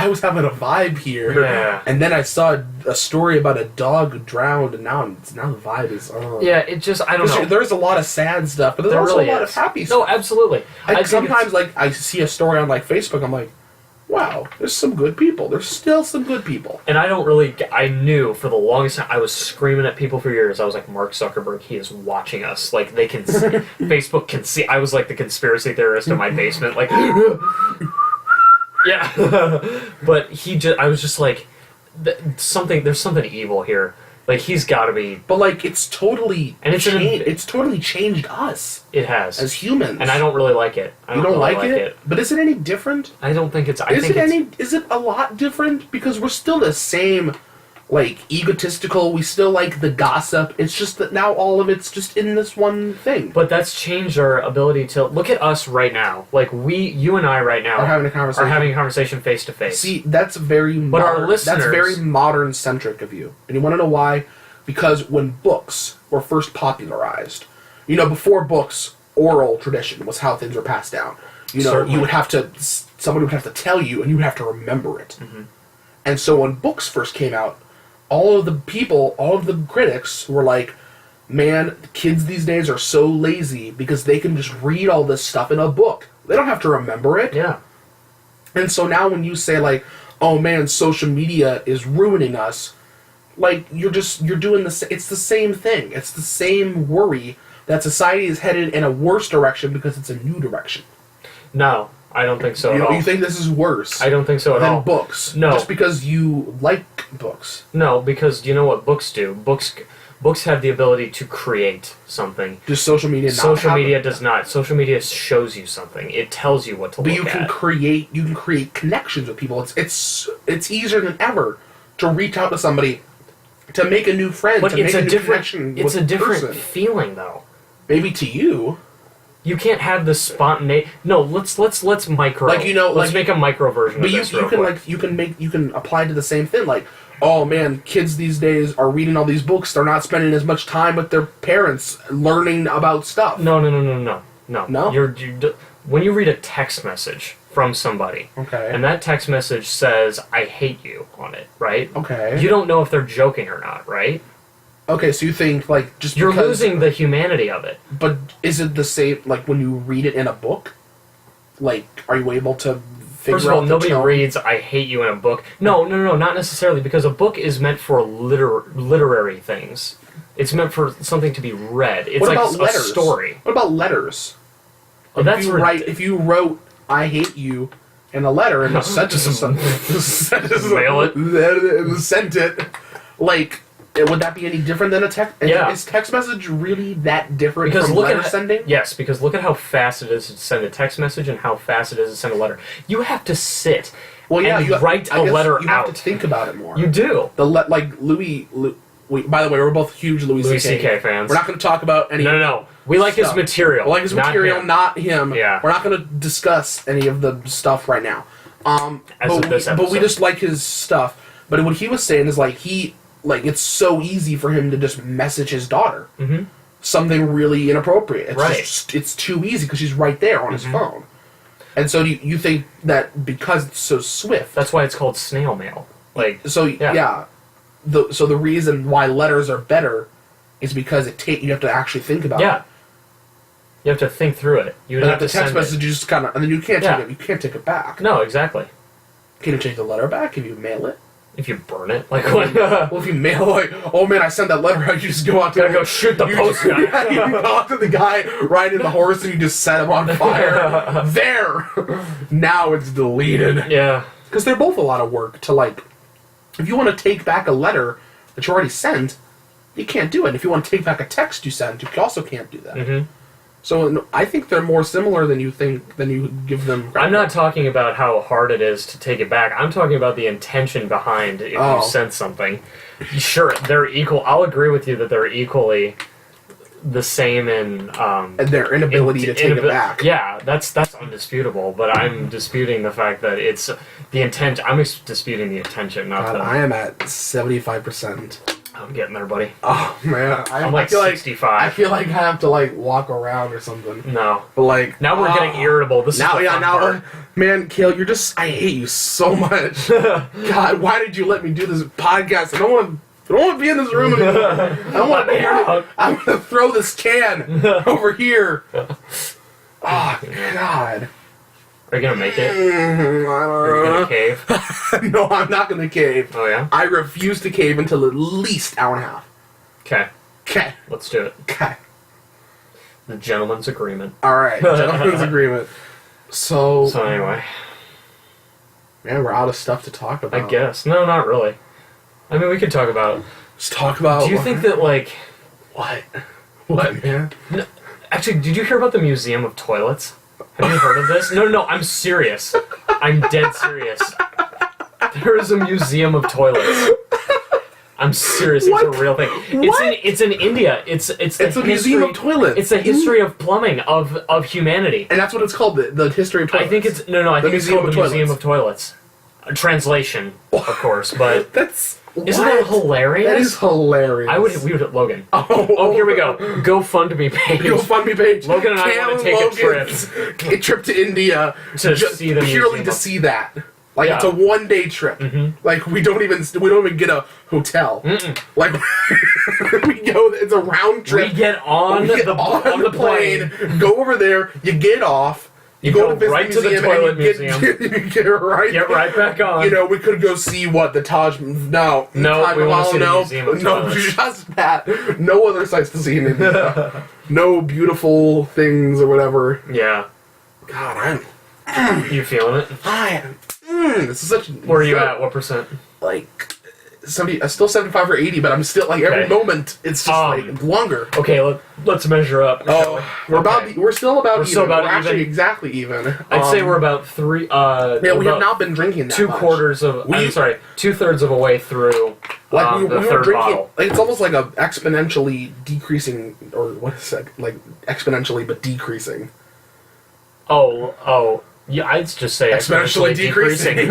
was having a vibe here, yeah. And then I saw a story about a dog who drowned, and now the vibe is. Yeah, it just I don't know. There's a lot of sad stuff, but there's also a lot of happy stuff. No, absolutely. Sometimes I see a story on Facebook, I'm like, wow, there's some good people. There's still some good people. And I knew for the longest time, I was screaming at people for years. I was like, Mark Zuckerberg, he is watching us. Like, they can see, Facebook can see. I was like the conspiracy theorist in my basement. Like, yeah. But I was just like, there's something evil here. Like, he's got to be. But like, it's totally it's totally changed us. It has as humans, and I don't really like it. You don't like it? But is it any different? I don't think it's. Is it a lot different? Because we're still the same, like egotistical. We still like the gossip. It's just that now all of it's just in this one thing. But that's changed our ability to look at us right now. Like you and I right now are having a conversation face to face. See, that's very. But our listeners, that's very modern centric of you. And you want to know why? Because when books were first popularized, before books, oral tradition was how things were passed down. Certainly. Somebody would have to tell you, and you would have to remember it. Mm-hmm. And so when books first came out, all of the critics were like, man, kids these days are so lazy because they can just read all this stuff in a book. They don't have to remember it. Yeah. And so now when you say, like, oh man, social media is ruining us, like, you're doing it's the same thing. It's the same worry that society is headed in a worse direction because it's a new direction. No, I don't think so at all. You think this is worse? I don't think so at all. Than books? No. Just because you like books? No, because you know what books do? Books have the ability to create something. Does social media not Social have media it? does not. Social media shows you something. It tells you what to But look you can at. create connections with people. It's easier than ever to reach out to somebody, to make a new friend, But to it's make a new different. connection It's with a different person. feeling, though. Maybe to you. You can't have the spontaneity. No, let's micro. Like, you know, let's like- make a micro version But of you this. can real quick. like you can apply to the same thing. Like, oh man, kids these days are reading all these books. They're not spending as much time with their parents learning about stuff. No. No? When you read a text message from somebody, Okay. and that text message says "I hate you" on it, right? Okay. You don't know if they're joking or not, right? Okay, so you think like just You're because, losing the humanity of it. But is it the same like when you read it in a book? Like, are you able to figure First of all, out nobody the tone? reads "I hate you" in a book. No, not necessarily, because a book is meant for literary things. It's meant for something to be read. It's What like about a letters? story. What about letters? Oh, that's If you wrote "I hate you" in a letter and sent Mail it. sent it, like, would that be any different than a text? Yeah. Is text message really that different Because from look letter at sending? Yes, because look at how fast it is to send a text message and how fast it is to send a letter. You have to sit Well, yeah, and you write I a guess letter you out. have to think about it more. You do. Like Louis. By the way, we're both huge Louis C.K. fans. We're not going to talk about any. No. We like his stuff. material. We like his material, him. not him. Yeah. We're not going to discuss any of the stuff right now. As of this but we episode. just like his stuff. But what he was saying is it's so easy for him to just message his daughter something really inappropriate. It's Right. it's too easy because she's right there on his phone. And so you think that because it's so swift. That's why it's called snail mail. Like, So yeah. So the reason why letters are better is because you have to actually think about it. yeah. You have to think through it. You would But have the to text send message, you just kind of, and then you can't Yeah. take it. You can't take it back. it. No, exactly. Can you take the letter back if you mail it? If you burn it, like what? Well, if you mail oh man, I sent that letter out. You just go out to Gotta go shoot the post guy. Yeah, you go out to the guy riding the horse and you just set him on fire. There. Now it's deleted. Yeah. Because they're both a lot of work to If you want to take back a letter that you already sent, you can't do it. And if you want to take back a text you sent, you also can't do that. Mm-hmm. So I think they're more similar than you give them credit. I'm not talking about how hard it is to take it back. I'm talking about the intention behind if Oh. you sent something. Sure, they're equal. I'll agree with you that they're equally the same in and their inability to take it back. Yeah, that's undisputable. But I'm disputing the fact that it's the intent. I'm disputing the intention, not God, the. I am at 75%. I'm getting there, buddy. Oh man, I'm like I feel 65. I feel like I have to walk around or something. No. But Now we're getting irritable. This Now, is the yeah, fun now, part. man, Cael, I hate you so much. God, why did you let me do this podcast? I don't want to be in this room anymore. I don't want to be here. I'm gonna throw this can over here. Oh God. Are you gonna make it? I Are you gonna cave? don't know. No, I'm not gonna cave. Oh yeah. I refuse to cave until at least hour and a half. Okay. Okay. Let's do it. Okay. The gentleman's agreement. All right. Gentleman's agreement. So anyway, man, we're out of stuff to talk about. I guess. No, not really. I mean, we could talk about. Let's talk about. Do you think that what? What, man? No, actually, did you hear about the Museum of Toilets? Have you heard of this? No, I'm serious. I'm dead serious. There is a Museum of Toilets. I'm serious. What? It's a real thing. What? It's in India. It's the a museum of toilets. It's the history of plumbing of humanity. And that's what it's called, the history of toilets. I think it's I think it's called the Museum of Toilets. A translation, of course, but That's isn't that hilarious? That is hilarious. We would Logan. Oh, Here we go. GoFundMe page. GoFundMe page. Logan and I Cael want to take and a trip to India To see the purely museum to of- see that. Yeah. It's a 1-day trip. Like we don't even get a hotel. Like we go. It's a round trip. We get on We get the on the plane, plane. go over there. You get off. You go to visit right to the museum toilet and museum. you get right back on. You know, we could go see what the Taj. No, Taj we want to see the no, museum of no, toilets. just that. No other sights to see in India. No beautiful things or whatever. Yeah. God, You feeling it? this is such. Where are you at? What percent? Like 70, still 75 or 80, but I'm still like every Okay. moment it's just like longer. Okay, let's measure up. Oh, we're still about We're even. still about we're actually even. exactly even. I'd say we're about three. Yeah, we have not been drinking that much. 2/3 of a way through Like we the were third drinking. bottle. Like, it's almost like a exponentially decreasing, or what is that? Like exponentially but decreasing. Oh, yeah. I'd just say Exponentially decreasing.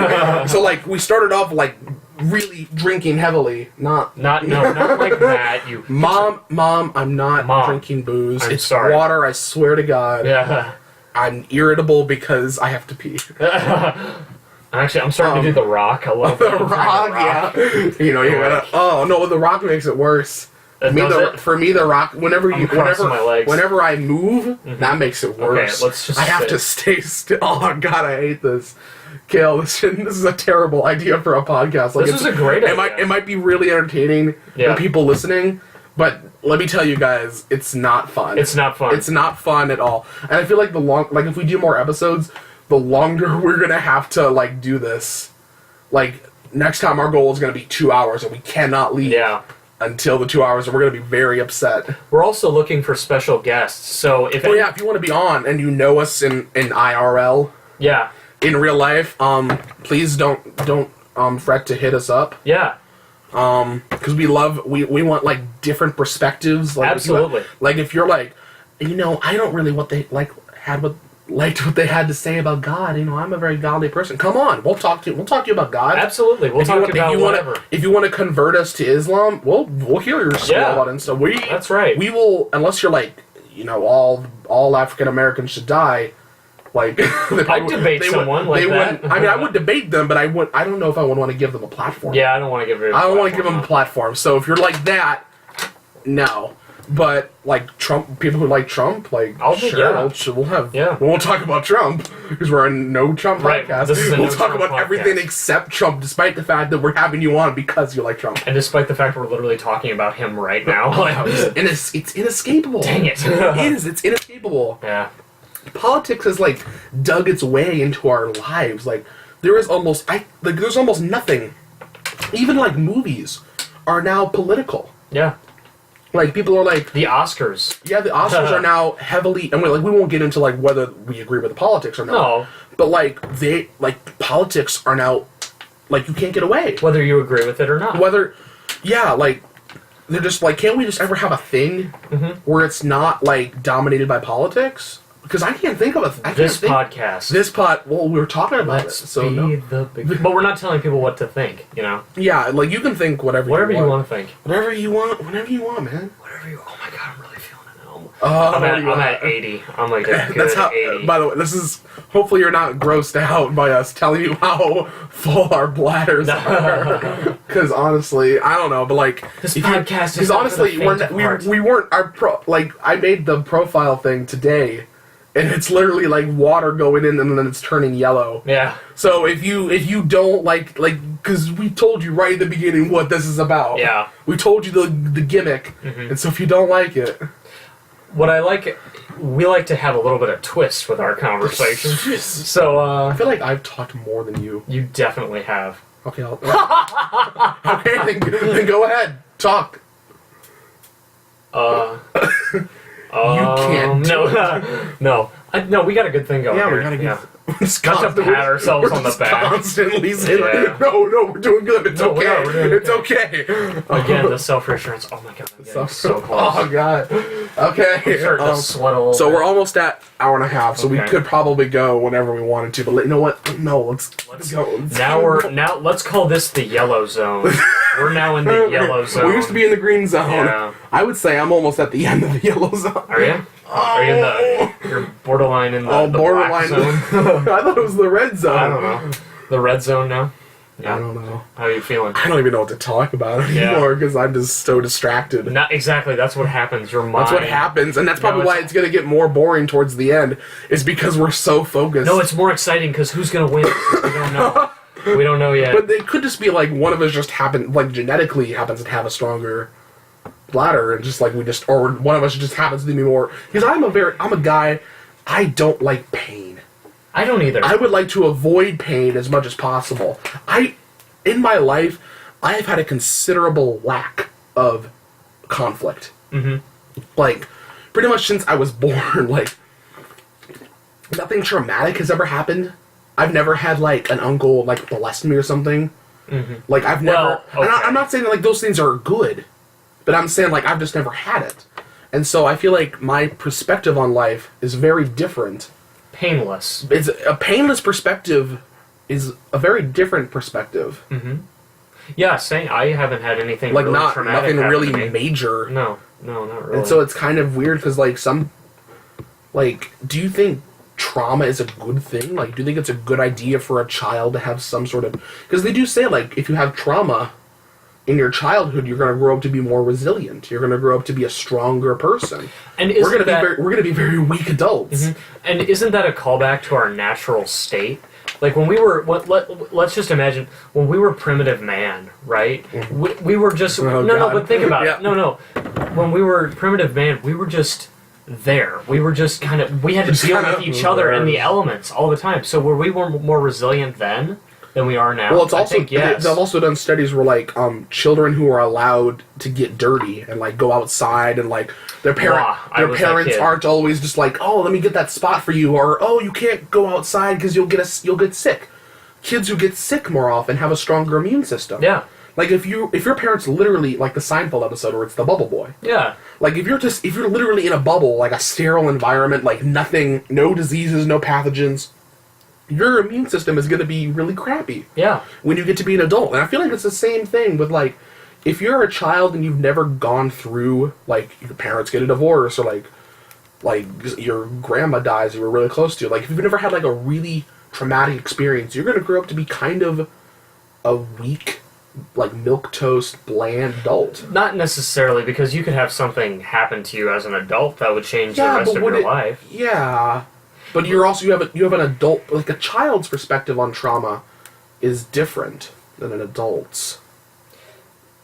So like we started off like really drinking heavily, not not like that. You Mom, I'm not drinking booze. I'm it's sorry. water, I swear to God. Yeah. I'm irritable because I have to pee. Actually, I'm starting to do the Rock a little bit. The Rock, yeah. You know, you gotta. Oh no, the Rock makes it worse. For me, the Rock. Whenever I move, that makes it worse. Okay, let's just. I have to stay still. Oh God, I hate this. Cael, this is a terrible idea for a podcast. Like, this is a great idea. It might be really entertaining for people listening, but let me tell you guys, it's not fun. It's not fun. It's not fun at all. And I feel like if we do more episodes, the longer we're gonna have to like do this. Like next time, our goal is gonna be 2 hours, and we cannot leave until the 2 hours, and we're gonna be very upset. We're also looking for special guests, so if you want to be on and you know us in IRL, in real life, please don't fret to hit us up. Yeah. Because we want like different perspectives. Like, absolutely. If you're like, I don't really liked what they had to say about God. I'm a very godly person. Come on, we'll talk to you about God. Absolutely, we'll talk about whatever. If you want to convert us to Islam, we'll hear your story about it and stuff. That's right. We will, unless you're like, all African Americans should die. Like, I'd debate someone like that. I mean, I would debate them, but I don't know if I would want to give them a platform. Yeah, I don't want to give them. I don't want to give them a platform. So if you're like that, no. But like Trump, people who like Trump, like we'll talk about Trump because we're a no Trump podcast. We'll talk about everything except Trump, despite the fact that we're having you on because you like Trump, and despite the fact we're literally talking about him right now. It's inescapable. Dang it! It is. It's inescapable. Yeah. Politics has like dug its way into our lives. Like there's almost nothing. Even like movies are now political. Yeah. Like people are like the Oscars. Yeah, the Oscars are now heavily, and we won't get into like whether we agree with the politics or not. No. But like politics are now like you can't get away. Whether you agree with it or not. Like they're just like, can't we just ever have a thing where it's not like dominated by politics? Because I can't think of podcast. Well, we were talking about it. So but we're not telling people what to think, Yeah, like you can think whatever you want to think. Whatever you want, man. Whatever you. Oh my God, I'm really feeling it. I'm at 80. I'm like a good 80. By the way, this is hopefully you're not grossed out by us telling you how full our bladders are. Because honestly, I don't know, but like this podcast is because honestly, we weren't I made the profile thing today. And it's literally like water going in and then it's turning yellow. Yeah. So if you don't like because we told you right at the beginning what this is about. Yeah. We told you the gimmick. And so if you don't like it. What I like, we like to have a little bit of twist with our conversations. So I feel like I've talked more than you. You definitely have. Okay, okay, then go ahead. Talk. You can't. No. No, we got a good thing going. Yeah, we got a good. Not to pat ourselves on the back. Constantly saying, no, we're doing good. It's okay. It's okay. Again, the self-reassurance. Oh my God, I'm getting so close. Oh God. Okay. I'm starting to sweat a little so bit. we're almost at hour and a half, so we could probably go whenever we wanted to. But you know what? No, let's go. Now let's call this the yellow zone. We're now in the yellow zone. We used to be in the green zone. Yeah. I would say I'm almost at the end of the yellow zone. Are you? Are you you're borderline in the borderline black zone? I thought it was the red zone. I don't know. The red zone now? Yeah. I don't know. How are you feeling? I don't even know what to talk about anymore because I'm just so distracted. Not exactly. That's what happens. Your mind. That's what happens, and that's probably why it's going to get more boring towards the end, is because we're so focused. No, it's more exciting because who's going to win? We don't know. We don't know yet. But it could just be like one of us just genetically happens to have a stronger bladder, and just like or one of us just happens to be more. Because I'm a guy, I don't like pain. I don't either. I would like to avoid pain as much as possible. In my life, I have had a considerable lack of conflict. Mm-hmm. Like, pretty much since I was born, like, nothing traumatic has ever happened. I've never had, like, an uncle, like, molest me or something. Mm-hmm. Like, I've never... Well, okay. I'm not saying that, like, those things are good, but I'm saying, like, I've just never had it. And so I feel like my perspective on life is very different. Painless. It's a painless perspective is a very different perspective. Mm-hmm. Yeah, saying I haven't had anything Like, really traumatic nothing happen really to me. major. No, not really. And so it's kind of weird because, like, do you think trauma is a good thing? Like, do you think it's a good idea for a child to have some sort of... Because they do say, like, if you have trauma in your childhood, you're going to grow up to be more resilient. You're going to grow up to be a stronger person. And we're going to be very weak adults. Mm-hmm. And isn't that a callback to our natural state? Like, when we were... let's just imagine, when we were primitive man, right? Mm-hmm. We were just... Oh, no, God. but think about Yeah. it. No. When we were primitive man, we were just... there. We were just kind of... We had to deal with each other and the elements all the time. So were we more resilient then than we are now? Well, it's also... I think yes. They've also done studies where, like, children who are allowed to get dirty and, like, go outside and, like, their parents aren't always just like, oh, let me get that spot for you, or, oh, you can't go outside because you'll get sick. Kids who get sick more often have a stronger immune system. Yeah. Like, if your parents literally, like the Seinfeld episode where it's the bubble boy. Yeah. Like, if you're literally in a bubble, like a sterile environment, like nothing, no diseases, no pathogens, your immune system is going to be really crappy. Yeah. When you get to be an adult. And I feel like it's the same thing with, like, if you're a child and you've never gone through, like, your parents get a divorce, or, like your grandma dies you were really close to, like, if you've never had, like, a really traumatic experience, you're going to grow up to be kind of a weak, like, milquetoast, bland adult. Not necessarily, because you could have something happen to you as an adult that would change the rest of your life. Yeah. But you have an adult, like, a child's perspective on trauma is different than an adult's.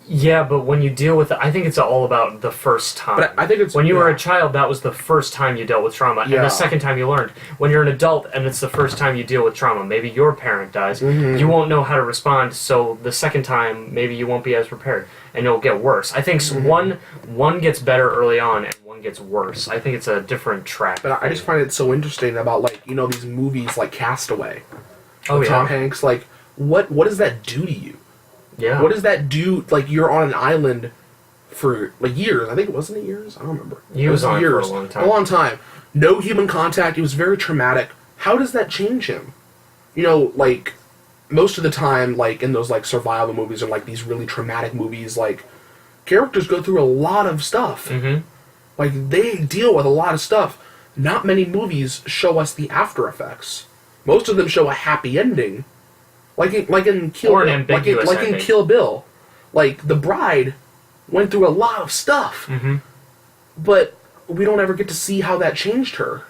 Yeah, but when you deal with it, I think it's all about the first time. But I think it's... When you were a child, that was the first time you dealt with trauma, and the second time you learned. When you're an adult, and it's the first time you deal with trauma, maybe your parent dies, you won't know how to respond, so the second time, maybe you won't be as prepared, and it'll get worse. I think one gets better early on, and one gets worse. I think it's a different track. But I just find it so interesting about, like, you know, these movies like Castaway. Oh, yeah. Tom Hanks, like, what does that do to you? Yeah. What does that do? Like, you're on an island for, like, years. I think, wasn't it years? I don't remember. He was on years. For a long time. A long time. No human contact. It was very traumatic. How does that change him? You know, like, most of the time, like, in those, like, survival movies or, like, these really traumatic movies, like, characters go through a lot of stuff. Mm-hmm. Like, they deal with a lot of stuff. Not many movies show us the after effects. Most of them show a happy ending. Like in Kill or Bill, an ambiguous like ending. in Kill Bill, like the bride went through a lot of stuff, but we don't ever get to see how that changed her.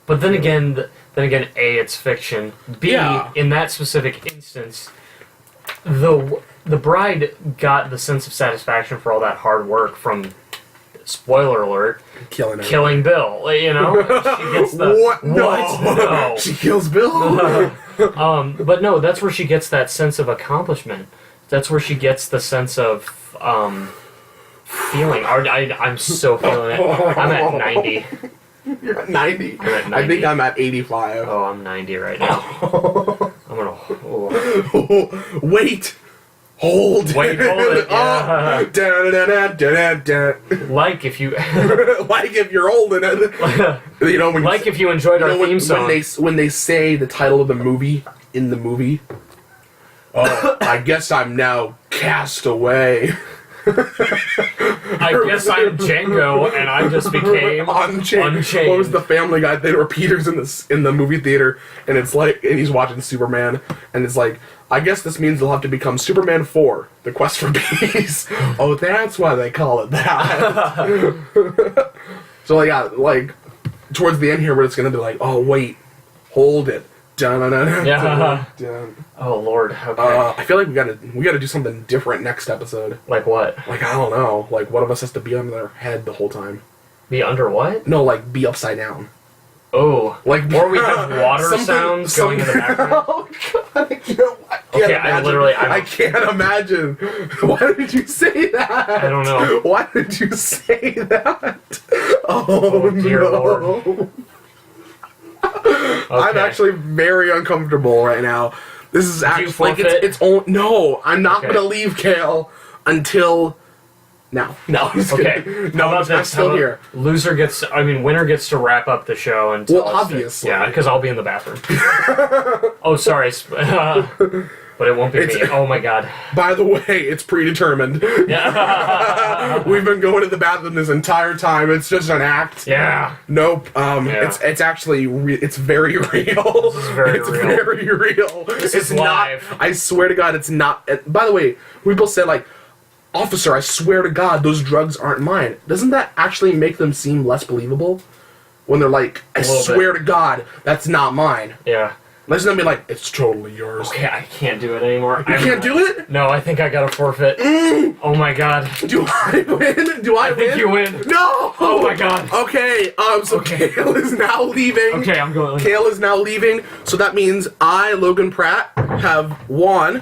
But then again, A, it's fiction. B, Yeah. in that specific instance, the bride got the sense of satisfaction for all that hard work from, spoiler alert, killing Bill. You know, she gets the what? No. She kills Bill. But no, that's where she gets that sense of accomplishment. That's where she gets the sense of feeling. I'm so feeling it. I'm at 90. You're at 90. I'm at 90. I think I'm at 85. Oh, I'm 90 right now. I'm gonna. Oh. Wait. Hold it. Yeah. Like if you. Like if you're holding it. You know, if you enjoyed our theme song. When they say the title of the movie in the movie. Oh, I guess I'm now cast away. I guess I'm Django, and I just became Unchained. Unchained. What was the Family Guy? They were Peter's in the movie theater, and it's like, and he's watching Superman, and it's like, I guess this means they'll have to become Superman 4, The Quest for Peace. Oh, that's why they call it that. So, like, yeah, like, towards the end here, where it's gonna be like, oh, wait, hold it. Dun-dun-dun-dun, Yeah. dun. Oh Lord. Okay. I feel like we gotta do something different next episode. Like what? Like, I don't know. Like, one of us has to be on their head the whole time. Be under what? No, like, be upside down. Oh. Like, Or we have water sounds going in the background. Oh God! I can't Okay, imagine. I can't imagine. Why did you say that? I don't know. Why did you say that? Oh, dear no. Lord. I'm Okay. actually very uncomfortable right now. This is actually like forfeit? it's only no. I'm not Okay. gonna leave Cael until now. No, I'm just Okay. kidding. No, How about I'm this? still How about here. winner gets to wrap up the show and tell Well, us obviously. Yeah, because I'll be in the bathroom. Oh, sorry. But it won't be me. Oh my God. By the way, it's predetermined. Yeah. We've been going to the bathroom this entire time. It's just an act. Yeah. Nope. Yeah. It's actually it's very real. This is very it's real. very real. This it's is not. live. I swear to God, it's not. By the way, people say like, officer, I swear to God, those drugs aren't mine. Doesn't that actually make them seem less believable? When they're like, I little swear to God, that's not mine. Yeah. Let's not be like, it's totally yours. Okay, I can't do it anymore. You can't do it? No, I think I gotta forfeit. Oh my God. Do I win? Do I, I think you win. No! Oh my God. Okay, so Okay. Cael is now leaving. Okay, I'm going. Cael is now leaving, so that means I, Logan Pratt, have won.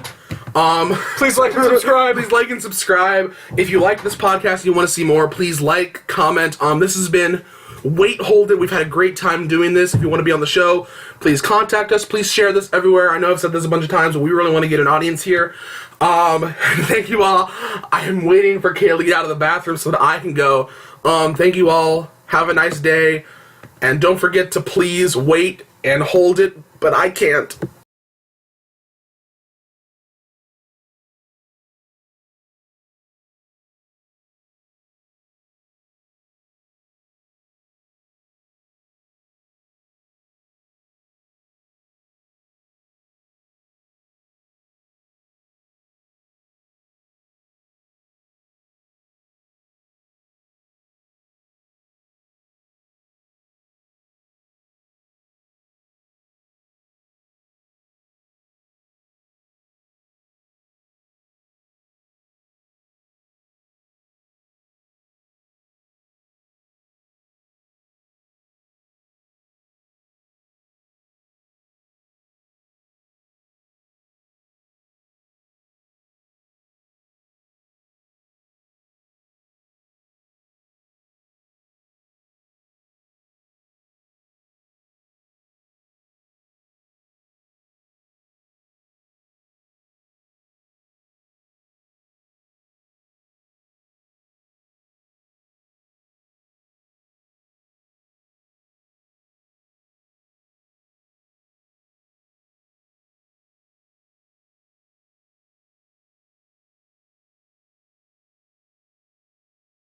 Please like and subscribe. Please like and subscribe. If you like this podcast and you want to see more, please like, comment. This has been Wait, Hold It. We've had a great time doing this. If you want to be on the show, please contact us. Please share this everywhere. I know I've said this a bunch of times, but we really want to get an audience here. Thank you all. I am waiting for Cael to get out of the bathroom so that I can go. Thank you all. Have a nice day. And don't forget to please wait and hold it, but I can't.